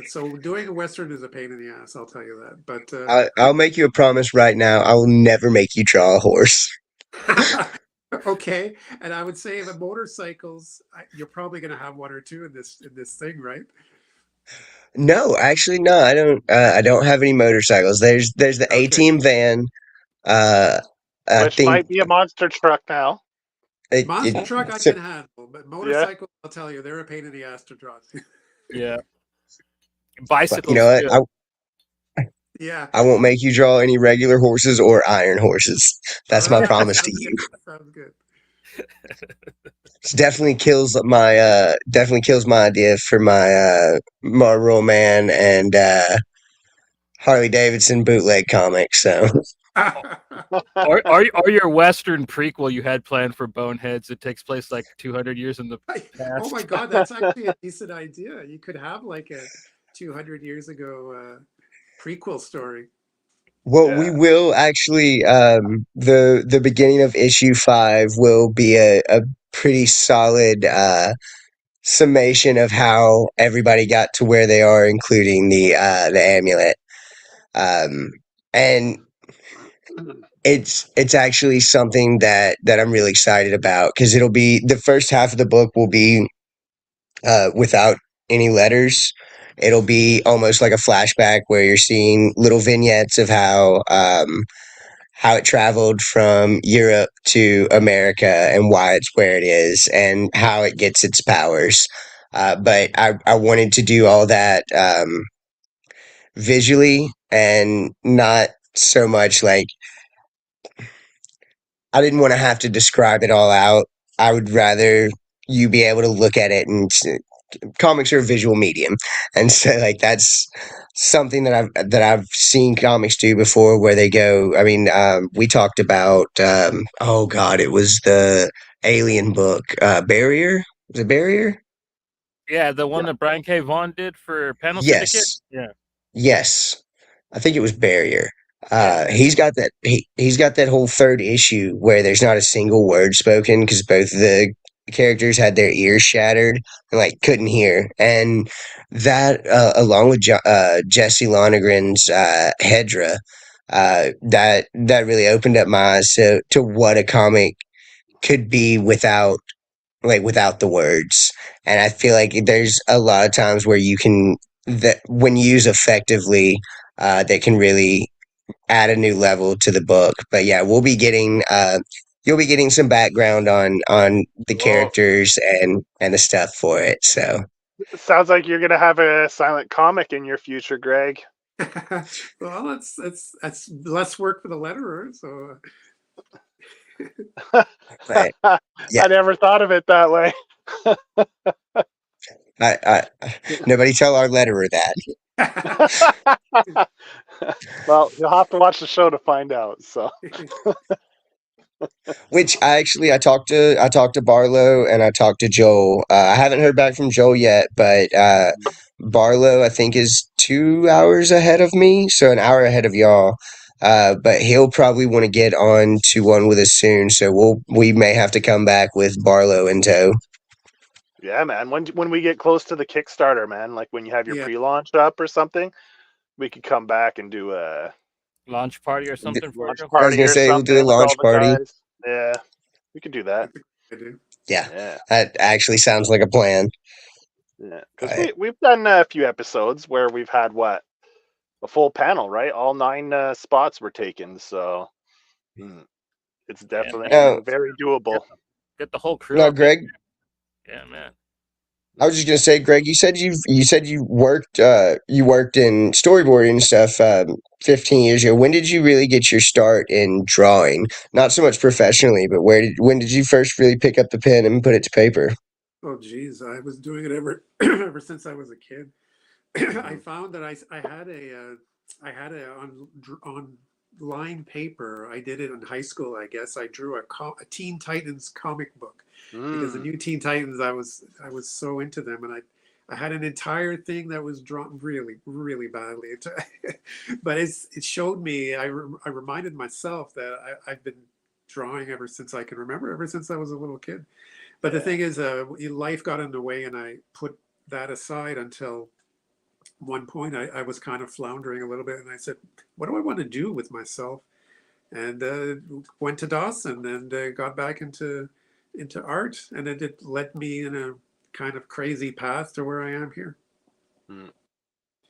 So doing a Western is a pain in the ass, I'll tell you that. But I'll make you a promise right now. I will never make you draw a horse. okay. And I would say the motorcycles, you're probably going to have one or two in this thing, right? No, actually, no. I don't. I don't have any motorcycles. There's the A Okay. team van. Uh, I Which think might be a monster truck now. Monster it truck I so, can handle, but Yeah. motorcycles, I'll tell you, they're a pain in the ass to draw. Yeah, but you bicycles know what? too. Yeah. I won't make you draw any regular horses or iron horses. That's my promise to Sounds you. good. Sounds good. It definitely kills my idea for my Marlboro Man and Harley Davidson bootleg comic. So Or your Western prequel you had planned for Boneheads. It takes place like 200 years in the Oh my past. God, that's actually a decent idea. You could have like a 200 years ago prequel story. well, we Yeah. will actually the beginning of issue 5 will be a pretty solid summation of how everybody got to where they are, including the amulet. Um, and it's actually something that I'm really excited about because it'll be the first half of the book will be without any letters. It'll be almost like a flashback where you're seeing little vignettes of how it traveled from Europe to America and why it's where it is and how it gets its powers. But I wanted to do all that visually and not so much like I didn't want to have to describe it all out. I would rather you be able to look at it and comics are a visual medium, and so like that's something that I've seen comics do before where they go. I mean, we talked about oh god, it was the Alien book, Barrier. Was it Barrier? Yeah, the one Yeah. that Brian K. Vaughan did for Panel Syndicate. Yes, Yeah, yes. I think it was Barrier. yeah, He's got that whole third issue where there's not a single word spoken because both the characters had their ears shattered and like couldn't hear, and that along with Jesse Lonegren's Hedra, that really opened up my eyes to what a comic could be without the words. And I feel like there's a lot of times where you can that when used effectively, that can really add a new level to the book. But yeah, you'll be getting some background on the Well, characters and the stuff for it. So it sounds like you're gonna have a silent comic in your future, Greg. Well, that's less work for the letterer. So but yeah, I never thought of it that way. I nobody tell our letterer that. Well, you'll have to watch the show to find out. So Which I talked to Barlow and I talked to Joel. I haven't heard back from Joel yet, but Barlow I think is 2 hours ahead of me, so an hour ahead of y'all. But he'll probably want to get on to one with us soon, so we may have to come back with Barlow in tow. yeah, man. When we get close to the Kickstarter, man, like when you have your yeah, pre-launch up or something, we could come back and do a launch party or something for launch you. I was party gonna or say we'll do a something with all launch the party. guys. Yeah, we could do that. that's a good idea. Yeah, Yeah, that actually sounds like a plan. yeah. Because But we've done a few episodes where we've had a full panel, right? All 9 spots were taken, so it's Yeah, definitely man. no, very Get, doable. get the whole crew no, up in. Greg. Yeah, man. I was just gonna say, Greg, you said you worked in storyboarding and stuff 15 years ago. When did you really get your start in drawing? Not so much professionally, but when did you first really pick up the pen and put it to paper? Oh geez, I was doing it ever ever since I was a kid. I Mhm. found that I had a on line paper. I did it in high school. I guess I drew a Teen Titans comic book because the Mm, new Teen Titans I was so into them, and I had an entire thing that was drawn really badly. But it showed me. I reminded myself that I've been drawing ever since I can remember, ever since I was a little kid. But the yeah. thing is, life got in the way, and I put that aside until one point I was kind of floundering a little bit, and I said, what do I want to do with myself? And went to Dawson and got back into art, and it led me in a kind of crazy path to where I am here. Mm,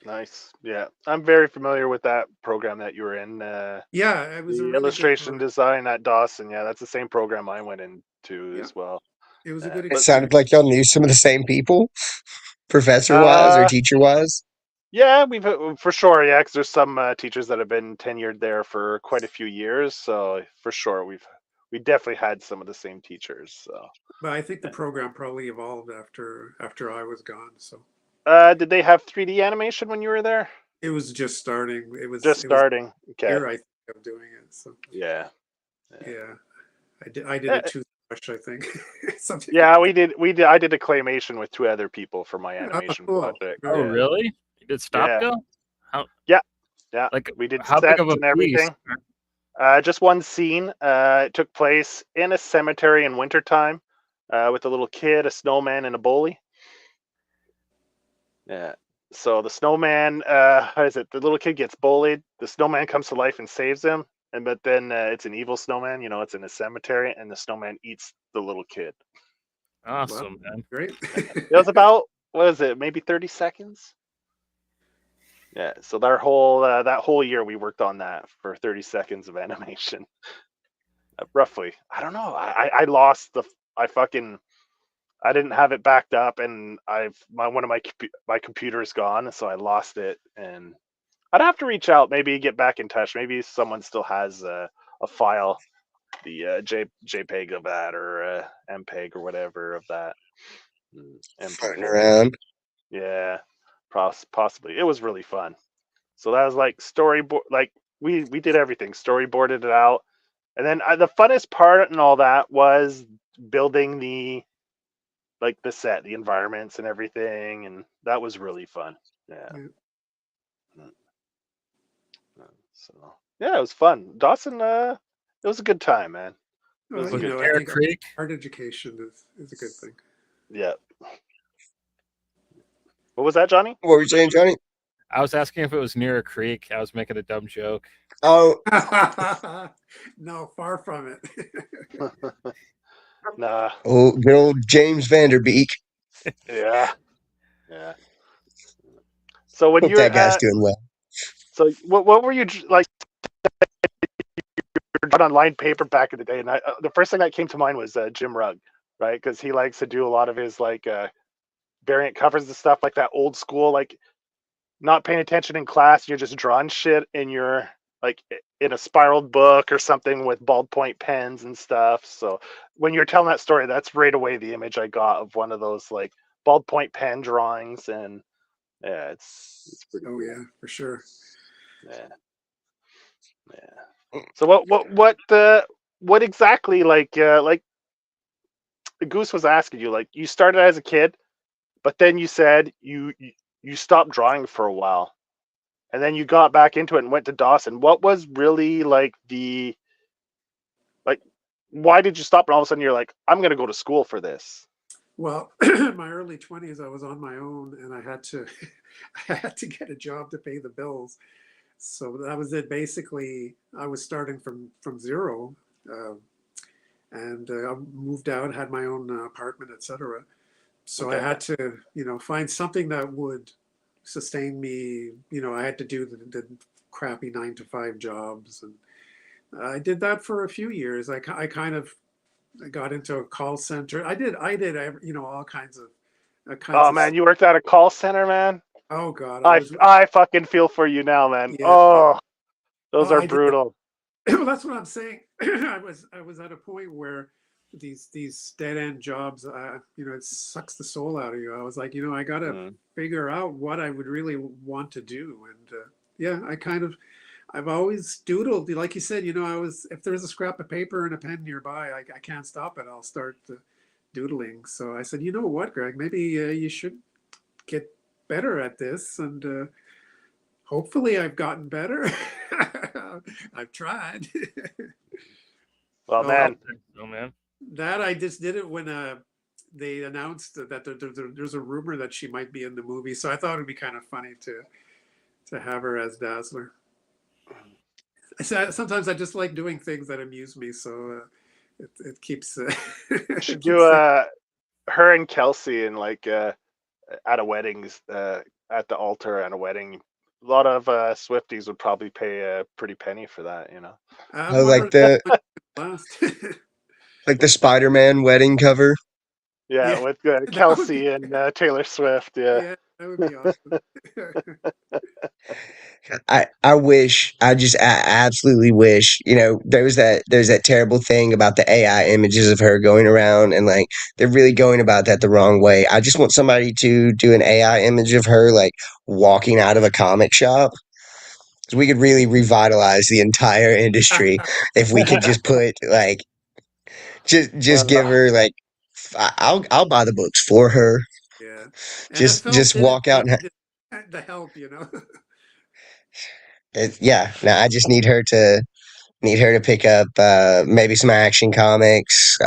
nice. Yeah, I'm very familiar with that program that you were in. Yeah, it was a The really good illustration program. design at Dawson. Yeah, that's the same program I went into Yeah, as well. it was a good It But sounded experience. like y'all knew some of the same people, professor-wise or uh, teacher-wise. yeah, we've for sure. Yeah, because there's some teachers that have been tenured there for quite a few years. So for sure, we definitely had some of the same teachers. So. But I think the program probably evolved after I was gone. So Did they have 3D animation when you were there? it was just starting. Just It was starting. Okay. here I think of doing it. So Yeah. Yeah. yeah, I did a Uh, toothbrush, I think, something yeah, like we did. I did a claymation with 2 other people for my that. Oh, animation cool. project. Oh, Very Yeah. cool. really? You did stop Yeah. go? How Yeah. Yeah. like We did how big of sets a and piece? everything. Just one scene. It took place in a cemetery in wintertime, with a little kid, a snowman, and a bully. Yeah. So the snowman, how is it? The little kid gets bullied. The snowman comes to life and saves him. But then it's an evil snowman. It's in a cemetery, and the snowman eats the little kid. Wow, Awesome, man. great. It was about, what is it? Maybe 30 seconds. Yeah. So that whole year we worked on that for 30 seconds of animation, roughly. I don't know. I lost I fucking I didn't have it backed up, and one of my computer is gone, so I lost it, and I'd have to reach out, maybe get back in touch. Maybe someone still has a file, the JPEG of that, or MPEG or whatever of that. Floating MP4. around. Yeah, possibly. It was really fun. So that was like storyboard. Like we did everything, storyboarded it out, and then the funnest part and all that was building the set, the environments, and everything, and that was really fun. Yeah. Yeah. Mm. So yeah, it was fun. Dawson, it was a good time, man. It was Well, a Was it good I Bear time. think Creek? art education is a good thing. Yeah. What was that, Johnny? What were you saying, Johnny? I was asking if it was near a creek. I was making a dumb joke. Oh, No, far from it. Nah. good old James Vanderbeek. Yeah. Yeah. So when Hope you're that guy's doing well. so what were you like on lined paper back in the day? And the first thing that came to mind was Jim Rugg, right? Because he likes to do a lot of his like variant covers and stuff like that, old school, like not paying attention in class. You're just drawing shit in your like in a spiraled book or something with ballpoint pens and stuff. So when you're telling that story, that's right away the image I got of one of those like ballpoint pen drawings, and yeah, it's pretty Oh cool. yeah, for sure. Yeah, yeah. So what exactly like the Goose was asking you, like you started as a kid, but then you said you stopped drawing for a while, and then you got back into it and went to Dawson. What was really like like why did you stop, and all of a sudden you're like, I'm gonna go to school for this? Well, my early 20s, I was on my own, and I had to I had to get a job to pay the bills. So that was it. Basically, I was starting from zero, uh, and I moved out, had my own apartment, etc. So I Okay. had to, find something that would sustain me. I had to do the crappy 9 to 5 jobs, and I did that for a few years. I kind of got into a call center. I did all kinds Oh of. man, you worked at a call center, man. Oh God, I fucking feel for you now, man. yeah. Oh, Well, those are I did. brutal. Well, that's what I'm saying. I was at a point where these dead end jobs, it sucks the soul out of you. I was like, I got to Mm. figure out what I would really want to do, and yeah, I've always doodled, like you said. If there's a scrap of paper and a pen nearby, I can't stop it. I'll start doodling. So I said, you know what, Greg, maybe you should get better at this, and hopefully I've gotten better. I've tried. Well, Oh, man. Oh man. that I just did it when they announced that there's a rumor that she might be in the movie. So I thought it'd be kind of funny to have her as Dazzler. Sometimes I just like doing things that amuse me, so it keeps Should it do keeps. her and Kelsey in like at a weddings, at the altar at a wedding. A lot of Swifties would probably pay a pretty penny for that, you know. I'm Oh, wondering last. like the Spider-Man wedding cover. Yeah, Yeah, with that would be Kelsey and Taylor Swift. Yeah. yeah, that would be awesome. I absolutely wish, there's that terrible thing about the AI images of her going around and like they're really going about that the wrong way. I just want somebody to do an AI image of her like walking out of a comic shop. 'Cause we could really revitalize the entire industry if we could just put like just give Uh, her like I'll buy the books for her. Yeah, NFL Just did it walk out and the help. yeah. Now I just need her to pick up maybe some action comics.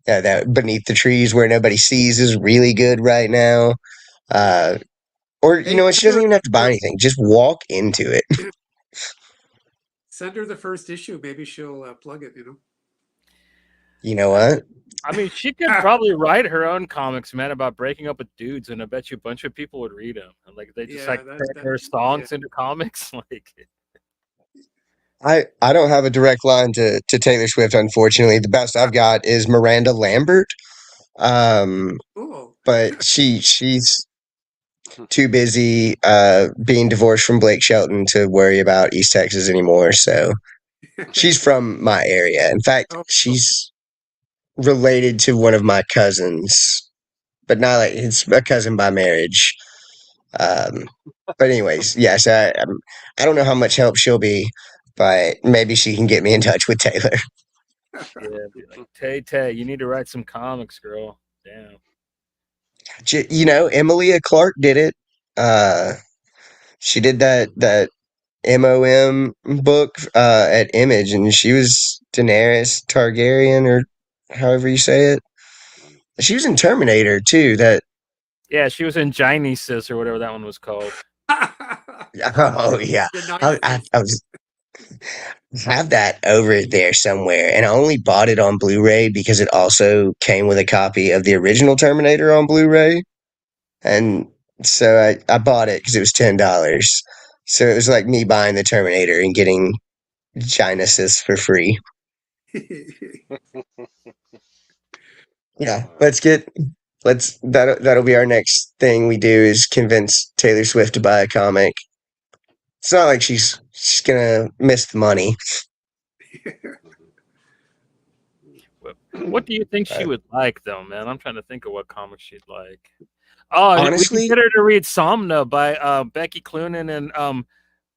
That Beneath the Trees Where Nobody Sees is really good right now. Uh, or you Hey, know what? She doesn't even have to buy anything. Just walk into it. send her the first issue. Maybe she'll plug it. You know what? I mean, she could probably write her own comics, man, about breaking up with dudes, and I bet you a bunch of people would read them. And like they just Yeah, like turn her songs into comics. Like, I don't have a direct line to Taylor Swift, unfortunately. The best I've got is Miranda Lambert. Um, cool. but she's too busy being divorced from Blake Shelton to worry about East Texas anymore. So she's from my area. In fact, Oh, she's related to one of my cousins, but not like it's a cousin by marriage. Um, but anyways, yes, I don't know how much help she'll be, but maybe she can get me in touch with Taylor. yeah, be like, Tay Tay, you need to write some comics, girl. Damn. Emilia Clarke did it. Uh, she did that MOM book at Image, and she was Daenerys Targaryen, or however you say it. She was in Terminator too. That Yeah, she was in Genesis or whatever that one was called. oh yeah, Denies. I was have that over there somewhere, and I only bought it on Blu-ray because it also came with a copy of the original Terminator on Blu-ray, and so I bought it because it was $10. So it was like me buying the Terminator and getting Genesis for free. Yeah, that'll be our next thing we do is convince Taylor Swift to buy a comic. It's not like she's gonna miss the money. What do you think she But would like, though, man? I'm trying to think of what comics she'd like. Oh, we could honestly, get her to read Somna by Becky Cloonan and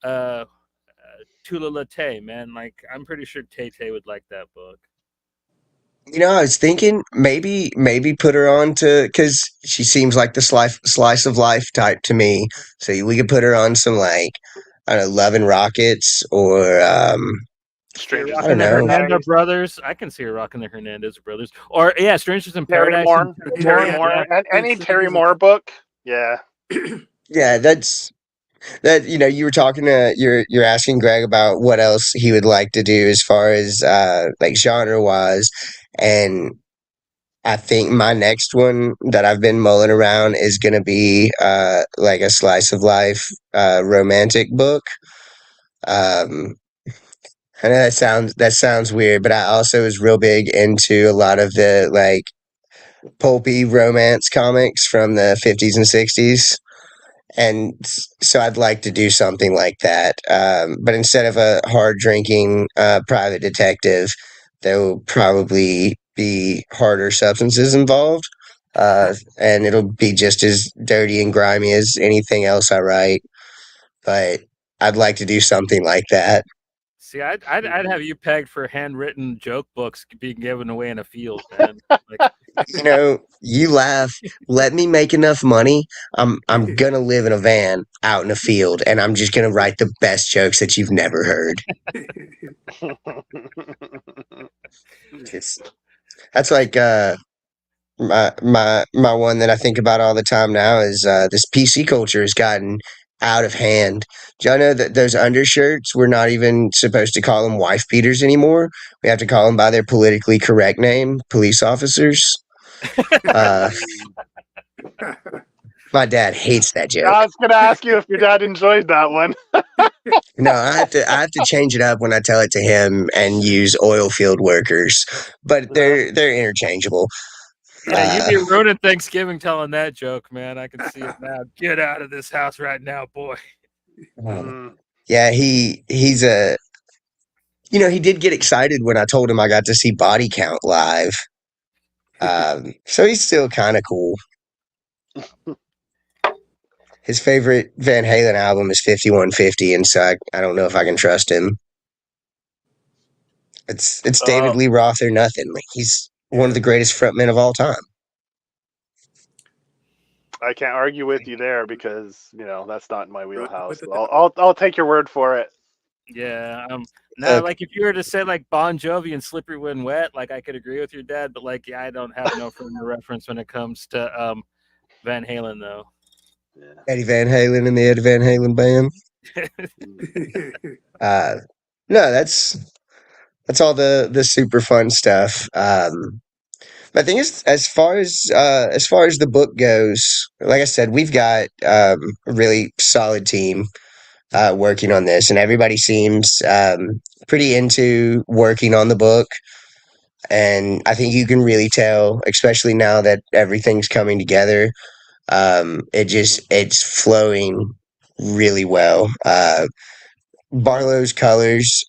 uh, Tula Late, man. Like, I'm pretty sure Tay Tay would like that book. I was thinking maybe put her on to because she seems like the slice of life type to me. So we could put her on some like I don't know, Love and Rockets or See her Strangers I in rocking don't the know. Hernando Paradise. brothers. I can see her rocking the Hernandez brothers. Or, yeah, Strangers in Terry Paradise. Moore. Terry Yeah, Moore. Yeah. And any Terry Strangers in Moore book. Yeah. Yeah, that you were talking to you're asking Greg about what else he would like to do as far as like genre wise, and I think my next one that I've been mulling around is gonna be like a slice of life romantic book. Um, I know that sounds weird, but I also was real big into a lot of the like pulpy romance comics from the 50s and 60s. And so I'd like to do something like that. But instead of a hard drinking private detective, there will probably be harder substances involved. And it'll be just as dirty and grimy as anything else I write. But I'd like to do something like that. See, I'd have you pegged for handwritten joke books being given away in a field, man. Like, You laugh. Let me make enough money. I'm gonna live in a van out in a field, and I'm just gonna write the best jokes that you've never heard. It's, that's like my one that I think about all the time now is this PC culture has gotten out of hand. Do y'all know that those undershirts, we're not even supposed to call them wife beaters anymore? We have to call them by their politically correct name, police officers. Uh, my dad hates that joke. I was gonna ask you if your dad enjoyed that one. No, I have to change it up when I tell it to him and use oil field workers, but they're interchangeable. Yeah, you'd Uh, be ruining Thanksgiving telling that joke, man. I can see it now. Get out of this house right now, boy. Mm. yeah, he's a he did get excited when I told him I got to see Body Count live. So he's still kind of cool. His favorite Van Halen album is 5150, and so I don't know if I can trust him. It's David Oh, Lee Roth or nothing. Like he's one of Yeah. the greatest frontmen of all time. I can't argue with you there because that's not in my Right with wheelhouse. the I'll take your word for it. Yeah. Now, Look, like, if you were to say like Bon Jovi and Slippery When Wet, like I could agree with your dad, but like, yeah, I don't have no frame of reference when it comes to Van Halen, though. Yeah. Eddie Van Halen and the Eddie Van Halen band. Uh, no, that's all the super fun stuff. I think as far as the book goes, like I said, we've got a really solid team working on this, and everybody seems pretty into working on the book. And I think you can really tell, especially now that everything's coming together. It's flowing really well. Barlow's colors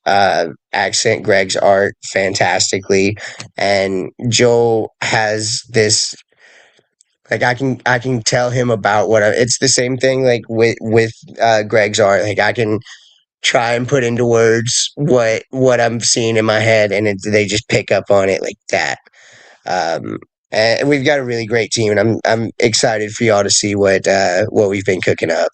accent Greg's art fantastically, and Joel has this like I can tell him about it's the same thing like with Greg's art. Like I can try and put into words what I'm seeing in my head, and they just pick up on it like that. Um, and we've got a really great team, and I'm excited for y'all to see what we've been cooking up.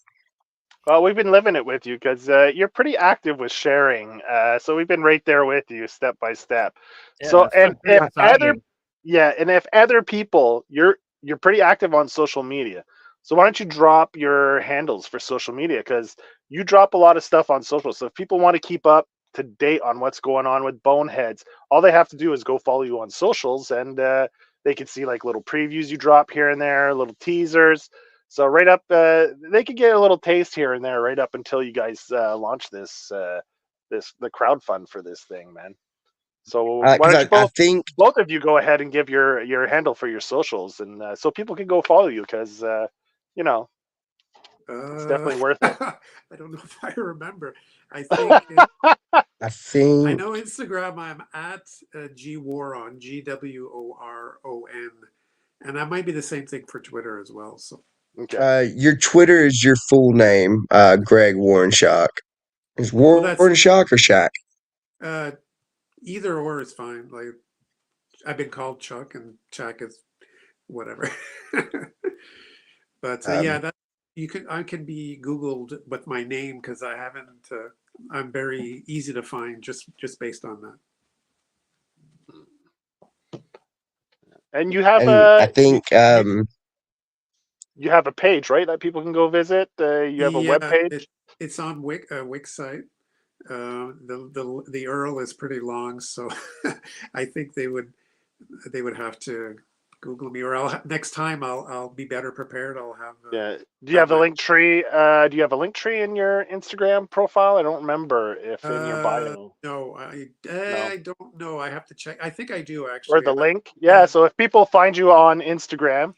Well, we've been living it with you because you're pretty active with sharing. So we've been right there with you, step by step. Yeah, So, it's and pretty if other, exciting. yeah, and if other people, you're pretty active on social media. So why don't you drop your handles for social media? Because you drop a lot of stuff on social. So if people want to keep up to date on what's going on with Boneheads, all they have to do is go follow you on socials, and they can see like little previews you drop here and there, little teasers. So right up, they could get a little taste here and there, right up until you guys launch the crowd fund for this thing, man. So why Because don't you I think both of you go ahead and give your handle for your socials, and so people can go follow you because you know it's definitely worth it. I don't know if I remember. I think I I think know Instagram. I'm at GWoron, GWoron, and that might be the same thing for Twitter as well. So Okay. your Twitter is your full name, Greg Warrenshock. Is well, that's Warrenshock or Shack? uh, either or is fine. Like I've been called Chuck, and Chuck is whatever. But yeah, Um, that I can be Googled with my name because I haven't. I'm very easy to find just based on that. And you have and I a think you have a page, right, that people can go visit. You have a web Yeah, page. it's on Wix site. The URL is pretty long, so I think they would have to Google me, or next time I'll be better prepared. I'll Yeah. Do you have have a my link tree? Do you have a link tree in your Instagram profile? I don't remember if in your bio. no, No. I don't know. I have to check. I think I do Or actually. the link. Yeah. Yeah, So if people find you on Instagram,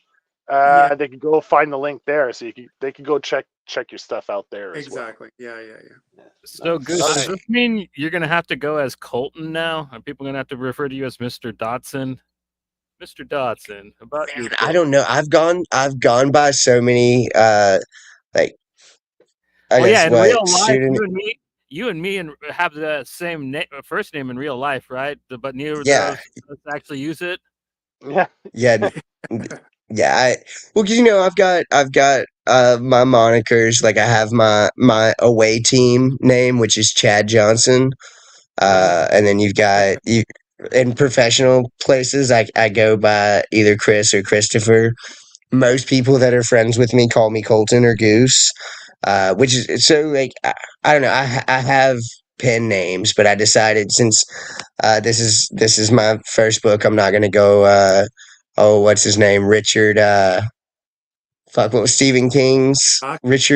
yeah, they could go find the link there. So they could go check your stuff out there as well. exactly. Yeah. Yeah. So, Nice. Goose, does Okay. this mean you're gonna have to go as Colton now? Are people gonna have to refer to you as Mr. Dotson? Mr. Dotson, about your man, I book. don't know. I've gone by so many like I Well, yeah, guess in what real life, student you and me, and have the same first name in real life, right? But neither of yeah us actually use it. Yeah. yeah n- yeah well, 'cause, I've got my monikers. Like I have my away team name, which is Chad Johnson. Oh, And then you've got you in professional places, I go by either Chris or Christopher. Most people that are friends with me call me Colton or Goose, which is so like I don't know. I have pen names, but I decided since this is my first book, I'm not gonna go. Oh, what's his name? Richard. Fuck, what was Stephen King's Ah, Rich,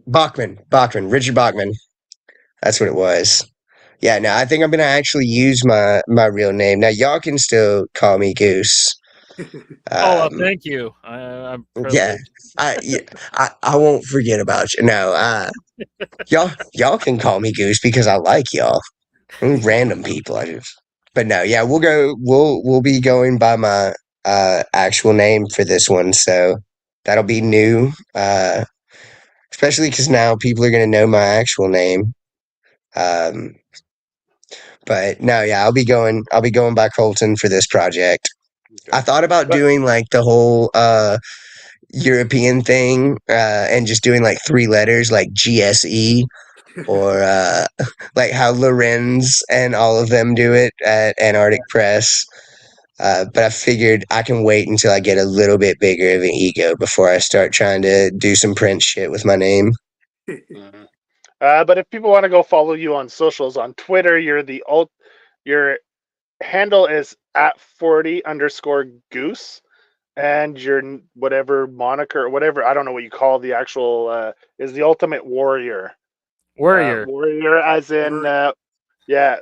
Bachman, Richard Bachman. That's what it was. Yeah, no, I think I'm gonna actually use my real name. Now y'all can still call me Goose. Oh, well, Um, thank you. I'm yeah, privileged. yeah, I won't forget about you. No, y'all can call me Goose because I like y'all. Random people, I just. But no, yeah, we'll be going by my actual name for this one, so that'll be new. Especially because now people are gonna know my actual name. Um, but no, yeah, I'll be going by Colton for this project. Okay. I thought about But doing like the whole European thing and just doing like three letters like GSE or like how Lorenz and all of them do it at Antarctic Press. But I figured I can wait until I get a little bit bigger of an ego before I start trying to do some print shit with my name. Mhm. But if people want to go follow you on socials, on Twitter, your handle is at 40_goose, and your whatever moniker, whatever, I don't know what you call the actual, is the ultimate warrior. Warrior. Warrior as in, Or yeah,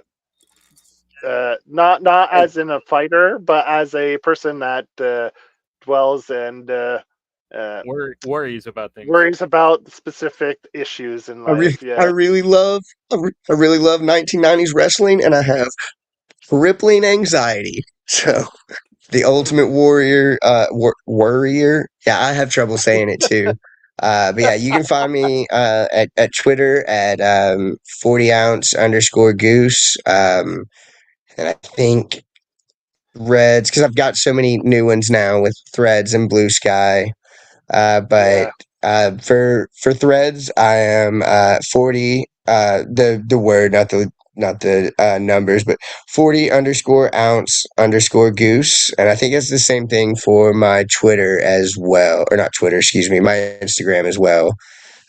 not as in a fighter, but as a person that dwells and uh, Worries about things. worries about specific issues in life. I Yeah. really love I really love 1990s wrestling, and I have crippling anxiety. So the Ultimate Warrior, Warrior. Yeah, I have trouble saying it too. But yeah, you can find me at Twitter at 40 ounce underscore goose. And I think Reds, because I've got so many new ones now with Threads and Blue Sky. But Yeah. for Threads, I am 40. The word, not the numbers, but 40_ounce_goose, and I think it's the same thing for my Twitter as well, or not Twitter, excuse me, my Instagram as well.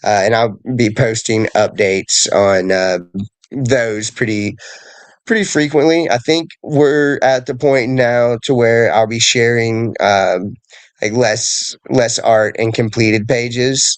And I'll be posting updates on those pretty frequently. I think we're at the point now to where I'll be sharing like less art and completed pages,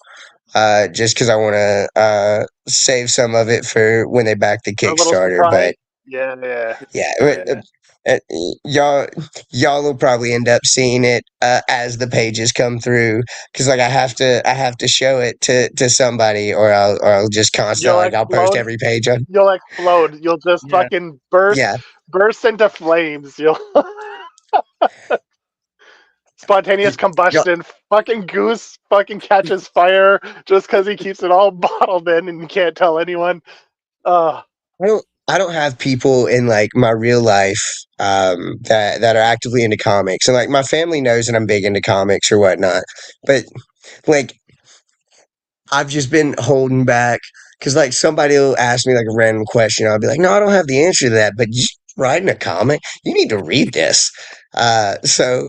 just because I want to save some of it for when they back the A little Kickstarter. surprise. But Yeah, yeah, yeah, yeah. uh, y'all y'all will probably end up seeing it as the pages come through because like I have to show it to somebody or I'll just constantly You'll like I'll post explode. every page on. You'll explode. You'll just Yeah. fucking burst, Yeah, burst into flames. You'll spontaneous y'all, combustion. Fucking Goose fucking catches fire just because he keeps it all bottled in and you can't tell anyone. Uh, I don't have people in like my real life that are actively into comics, and like my family knows that I'm big into comics or whatnot, but like I've just been holding back because like somebody will ask me like a random question, I'll be like, no, I don't have the answer to that, but you writing a comic, you need to read this. So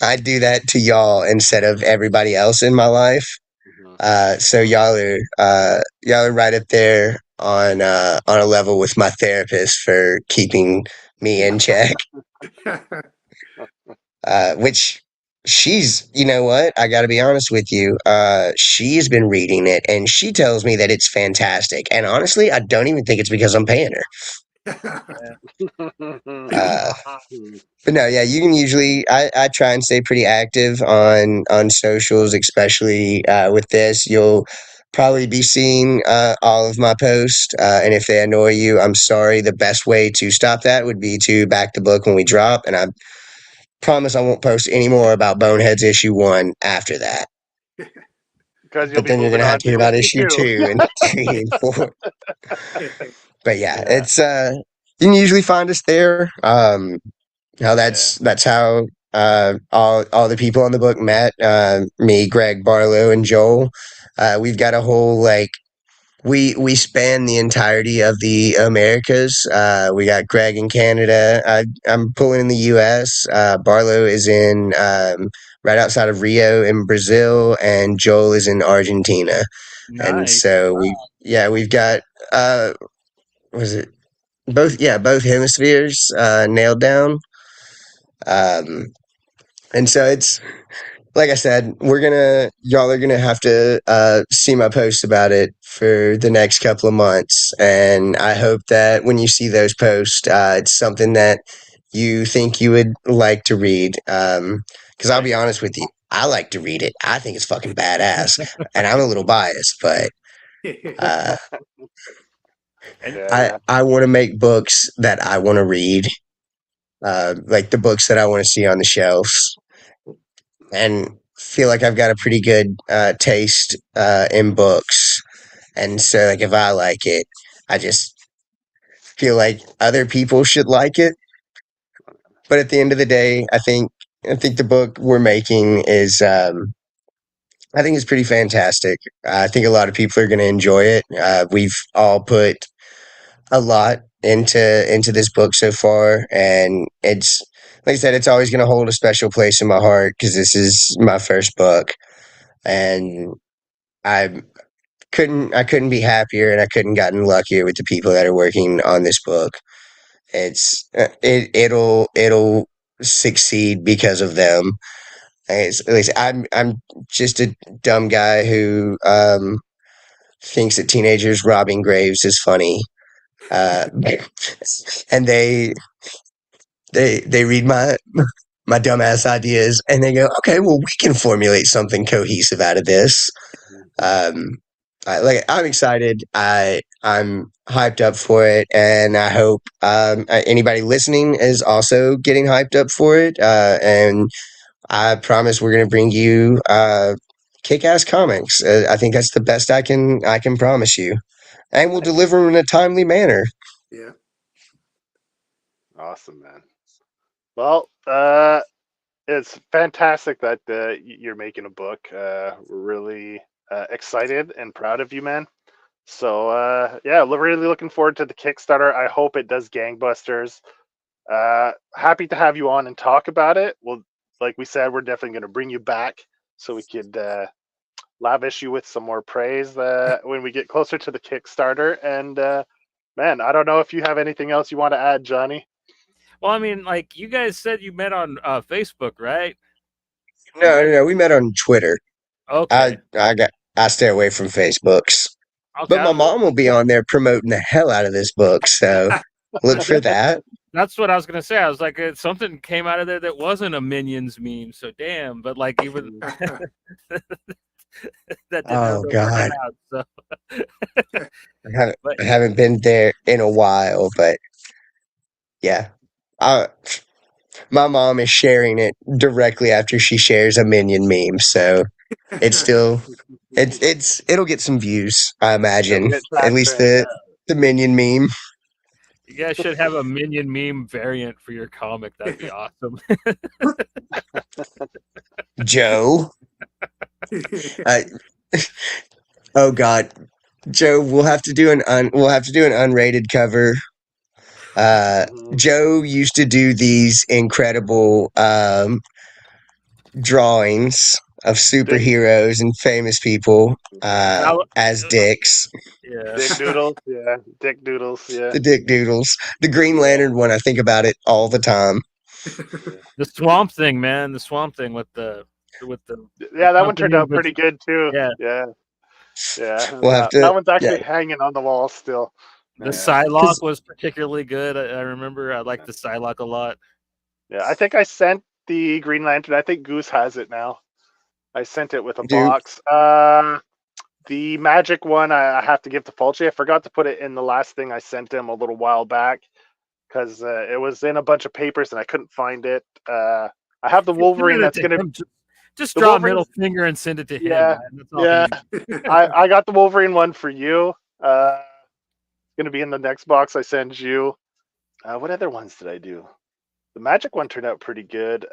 I do that to y'all instead of everybody else in my life. So y'all are right up there on a level with my therapist for keeping me in check. Which she's, you know what? I got to be honest with you. She's been reading it, and she tells me that it's fantastic. And honestly, I don't even think it's because I'm paying her. Uh, but no, yeah, you can usually. I try and stay pretty active on socials, especially with this. You'll probably be seeing all of my posts, and if they annoy you, I'm sorry. The best way to stop that would be to back the book when we drop, and I promise I won't post any more about Boneheads issue 1 after that. because you'll But be then you're moving gonna have on to hear to about issue issue two. 2 and 3 and 4. But yeah, Yeah. it's you can usually find us there. How Yeah. that's how all the people on the book met. Me, Greg, Barlow, and Joel. We've got a whole like we span the entirety of the Americas. We got Greg in Canada. I'm pulling in the U.S. Barlow is in right outside of Rio in Brazil, and Joel is in Argentina. And Nice. so we've got was it both hemispheres nailed down. Um, and so it's like I said, y'all are gonna have to see my posts about it for the next couple of months, and I hope that when you see those posts, it's something that you think you would like to read. Because I'll be honest with you, I like to read it. I think it's fucking badass, and I'm a little biased, but uh, And Yeah, I yeah. I want to make books that I want to read, like the books that I want to see on the shelves, and feel like I've got a pretty good taste in books. And so, like, if I like it, I just feel like other people should like it. But at the end of the day, I think the book we're making is I think it's pretty fantastic. I think a lot of people are going to enjoy it. We've all put a lot into this book so far, and it's like I said, it's always going to hold a special place in my heart because this is my first book, and I I couldn't be happier, and I couldn't gotten luckier with the people that are working on this book. It'll succeed because of them. At least I'm just a dumb guy who thinks that teenagers robbing graves is funny, uh, and they read my dumbass ideas and they go, okay, well we can formulate something cohesive out of this. Um, I'm excited. I'm hyped up for it, and I hope anybody listening is also getting hyped up for it. And I promise we're gonna bring you kick-ass comics. I think that's the best I can promise you, and we'll Nice. deliver them in a timely manner. Yeah. Awesome, man. Well, it's fantastic that you're making a book. We're really excited and proud of you, man. So yeah, really looking forward to the Kickstarter. I hope it does gangbusters. Happy to have you on and talk about it. Well, like we said, we're definitely going to bring you back so we could lavish you with some more praise when we get closer to the Kickstarter. And man, I don't know if you have anything else you want to add, Johnny. well, I mean, like you guys said, you met on Facebook, right? You No, met. no, no. We met on Twitter. Okay. I stay away from Facebooks, Okay. but my mom will be on there promoting the hell out of this book. So look for that. That's what I was gonna say. I was like, something came out of there that wasn't a Minions meme. So damn. But like even that didn't Oh end up working God, out. So, I haven't but I haven't been there in a while, but yeah, I, my mom is sharing it directly after she shares a Minion meme. So it's still it'll get some views, I It'll imagine. get At least traction. the Minion meme. you guys should have a Minion meme variant for your comic. That'd be awesome. Joe. Uh, oh God, Joe. We'll have to do an unrated cover. Mhm. Joe used to do these incredible drawings of Dick, superheroes and famous people That as dicks. yeah. Dick Doodles, yeah. Dick Doodles, yeah. The dick doodles. The Green Yeah. Lantern one, I think about it all the time. Yeah, The Swamp Thing, man. The Swamp Thing with the yeah, that one turned company out with pretty good too. yeah. Yeah, yeah. We'll have That to, one's yeah, actually hanging on the wall still. The Yeah, Psylocke because was particularly good. I remember I liked the Psylocke a lot. yeah. I think I sent the Green Lantern. I think Goose has it now. I sent it with a do box. The magic one, I have to give to Fulci. I forgot to put it in the last thing I sent him a little while back because it was in a bunch of papers and I couldn't find it. I have the Just send Wolverine it that's to gonna him. Just the draw a middle Wolverine's finger and send it to him, yeah, man. That's all he yeah. needs. I got the Wolverine one for you. Gonna be in the next box I send you. What other ones did I do? The magic one turned out pretty good.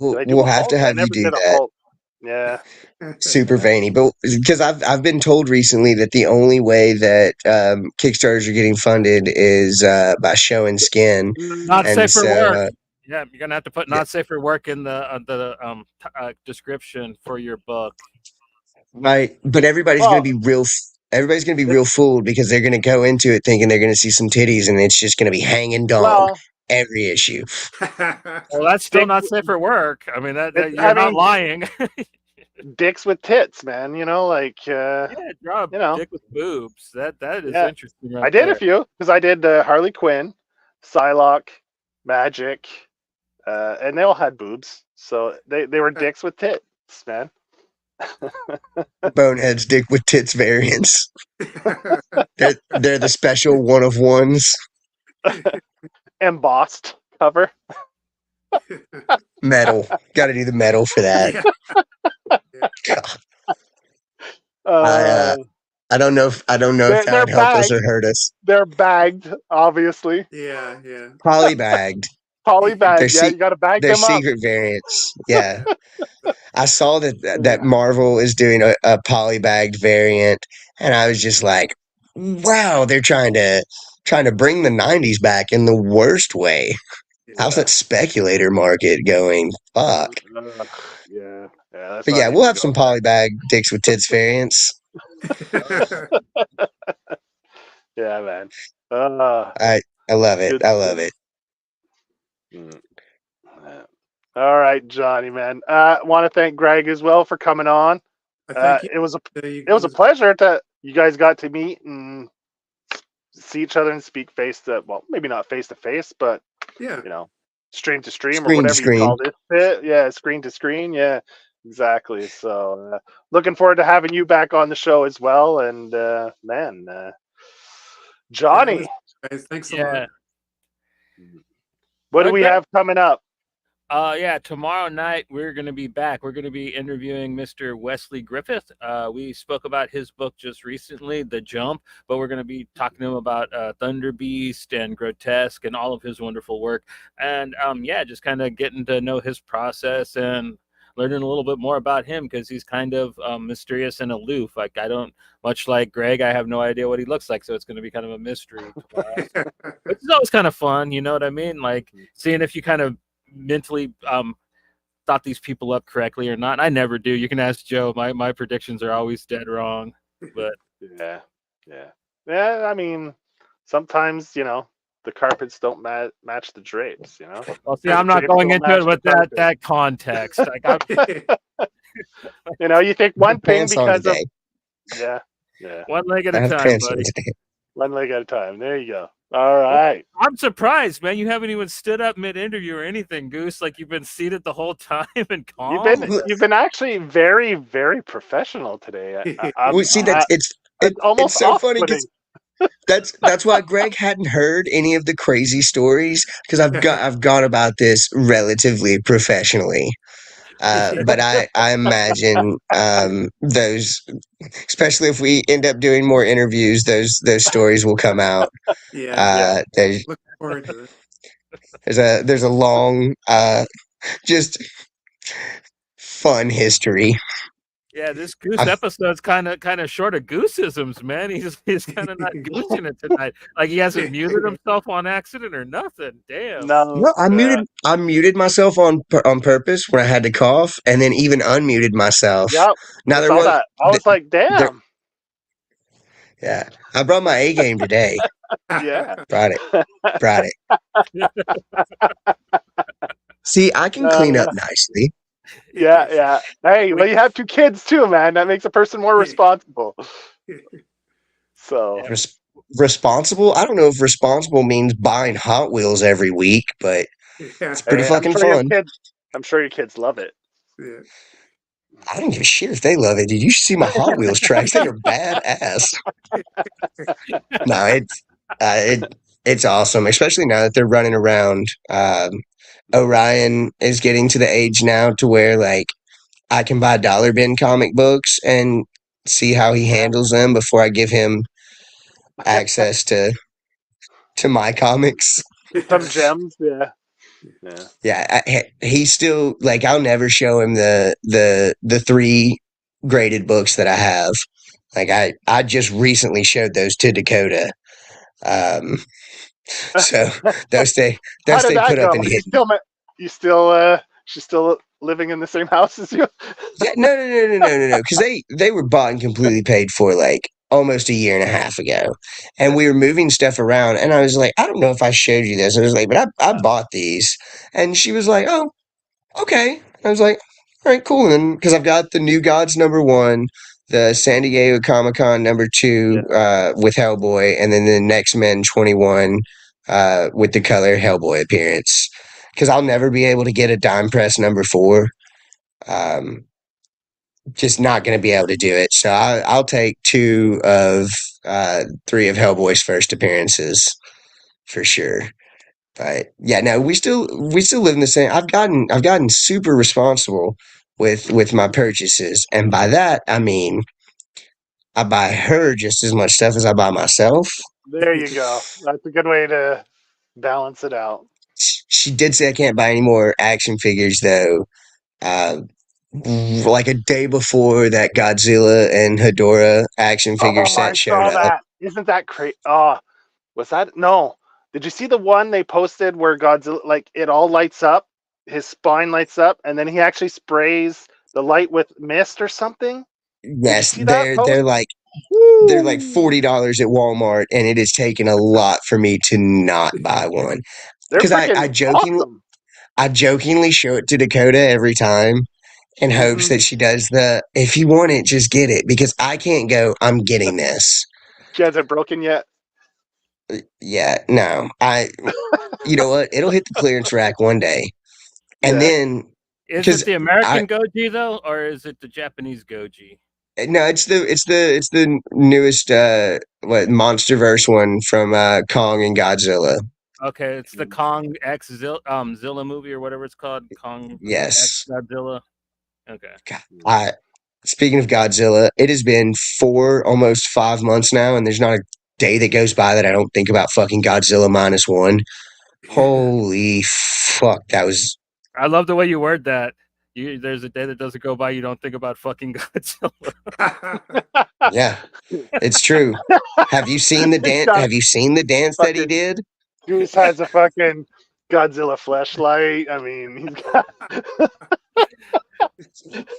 Did I do we'll a have to Hulk? I have you never do did a that. Hulk. Yeah. Super Yeah. veiny. But because I've been told recently that the only way that Kickstarters are getting funded is by showing skin, Not and safe for so work. Yeah, you're gonna have to put not safe for work in the description for your book. right. But everybody's gonna Well, be real. Everybody's gonna be it, real fooled because they're gonna go into it thinking they're gonna see some titties, and it's just gonna be hanging dong well, every issue. Well, that's still dicks. not safe for work. I mean, that you're I not mean, lying. dicks with tits, man. Yeah, draw a you know, dick with boobs. That is yeah. interesting right I did a there. few because I did Harley Quinn, Psylocke, Magic, and they all had boobs. So they were dicks with tits, man. Boneheads dick with tits variants. They're the special one of ones. Embossed cover. Metal. Got to do the metal for that. Yeah. God. I Uh, I don't know if that they're would help us or bagged. hurt us. They're bagged, obviously. Yeah. Yeah. Polybagged. Poly They're bagged. Yeah, you got to bag they're them up. secret variants. Yeah. I saw that Marvel is doing a polybagged variant, and I was just like, wow, they're trying to bring the '90s back in the worst way. How's that speculator market going? Fuck. Ugh, yeah, that's But not yeah, we'll even have some going there. polybag dicks with tits variants. Yeah, man. Uh, I love it. good I love stuff. it. Mm, yeah. All right, Johnny, man. Want to thank Greg as well for coming on. Thank you. It was a It it was a pleasure to you guys got to meet and see each other and speak well, maybe not face to face, but Yeah. stream to stream or Screen to whatever you screen. called it. Yeah, screen to screen. Yeah, exactly. So looking forward to having you back on the show as well. And man, Johnny, Guys, thanks a Yeah. lot. what do we Greg. have coming up? Yeah, tomorrow night we're going to be back. We're going to be interviewing Mr. Wesley Griffith. We spoke about his book just recently, The Jump, but we're going to be talking to him about Thunder Beast and Grotesque and all of his wonderful work. And yeah, just kind of getting to know his process and learning a little bit more about him because he's kind of mysterious and aloof. Like much like Greg, I have no idea what he looks like, so it's going to be kind of a mystery tomorrow. Which is always kind of fun, you know what I mean? Like seeing if you kind of mentally thought these people up correctly or not. I never do. You can ask Joe. My predictions are always dead wrong. But Yeah. I mean, sometimes the carpets don't match the drapes. well, see, I'm not Drapes going don't into it match with the carpet. that context. Like, You think one thing Pants on because of today. yeah, one leg at I a have time, pants on buddy. today. one leg at a time. There you go. All right. I'm surprised, man. You haven't even stood up mid-interview or anything, Goose. Like you've been seated the whole time and calm. You've been actually very, very professional today. Well, see, it's almost so funny off-putting. because that's why Greg hadn't heard any of the crazy stories because I've gone about this relatively professionally. But I imagine those, especially if we end up doing more interviews, those stories will come out. Yeah. There's Looking forward to it. there's a long just fun history. Yeah, this Goose episode's kind of short of Gooseisms, man. He's kind of not goosing it tonight. Like he hasn't muted himself on accident or nothing. Damn. No, I muted myself on purpose when I had to cough, and then even unmuted myself. Yep. Now I there saw was that. I was like, damn. Yeah, I brought my A game today. Yeah. Brought it. See, I can clean up nicely. Yeah. Hey, well, you have 2 kids too, man. That makes a person more responsible. So Responsible? I don't know if responsible means buying Hot Wheels every week, but it's pretty fucking fun. I'm sure your kids love it. Yeah. I don't give a shit if they love it, dude. You should see my Hot Wheels tracks; they are badass. No, it's awesome, especially now that they're running around. Orion is getting to the age now to where like I can buy dollar bin comic books and see how he handles them before I give him access to my comics. Some gems, yeah. Yeah. He's still like, I'll never show him the 3 graded books that I have. Like I just recently showed those to Dakota. Um, so those How did stay that put go? up and hidden. She's still living in the same house as you? Yeah, no, because they were bought and completely paid for like almost a year and a half ago, and we were moving stuff around, and I was like, I don't know if I showed you this. I was like, but I bought these, and she was like, oh, okay. I was like, all right, cool. And because I've got the New Gods #1, the San Diego Comic Con #2 with Hellboy, and then the X Men 21 with the color Hellboy appearance. Because I'll never be able to get a dime press #4. Um, just not going to be able to do it. So I'll take 2 of 3 of Hellboy's first appearances for sure. But yeah, no, we still live in the same. I've gotten super responsible with my purchases, and by that I mean I buy her just as much stuff as I buy myself. There you go. That's a good way to balance it out. She did say I can't buy any more action figures though. Uh, like a day before that Godzilla and Hedorah action figure Oh, set I showed saw up. that. Isn't that crazy? Oh, was that no? Did you see the one they posted where Godzilla, like, it all lights up, his spine lights up, and then he actually sprays the light with mist or something? Did you Yes, see that post? they're like Woo! $40 at Walmart, and it has taken a lot for me to not buy one. They're Because freaking awesome. I jokingly show it to Dakota every time in hopes Mm-hmm. that she does the if you want it, just get it because I can't go, I'm getting this. She hasn't broken yet. Yeah, no. You know what? It'll hit the clearance rack one day. And Yeah. then Is it because the I American Goji though, or is it the Japanese Goji? no, it's the newest Monsterverse one from Kong and Godzilla. Okay, it's the Kong X Zilla movie or whatever it's called. Kong X Yes. Godzilla. Okay. God, speaking of Godzilla, it has been almost 5 months now, and there's not a day that goes by that I don't think about fucking Godzilla -1. Holy fuck, that was I love the way you word that. There's a day that doesn't go by you don't think about fucking Godzilla. yeah, it's true. Have you seen the He's dance? got a Have you seen the dance that he fucking did? Goose has a fucking Godzilla flashlight. I mean, he's got.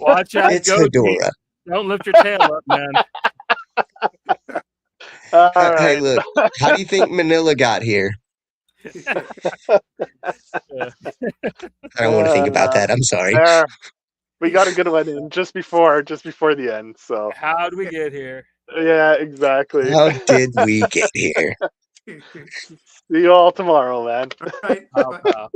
Watch out, It's Goji. Hedorah. Don't lift your tail up, man. All Hey, right. look, how do you think Manila got here? Yeah. I don't want to think about that. I'm sorry. There, we got a good one in just before the end. So How do we get here? yeah, exactly. How did we get here? See you all tomorrow, man. Right. Wow, wow.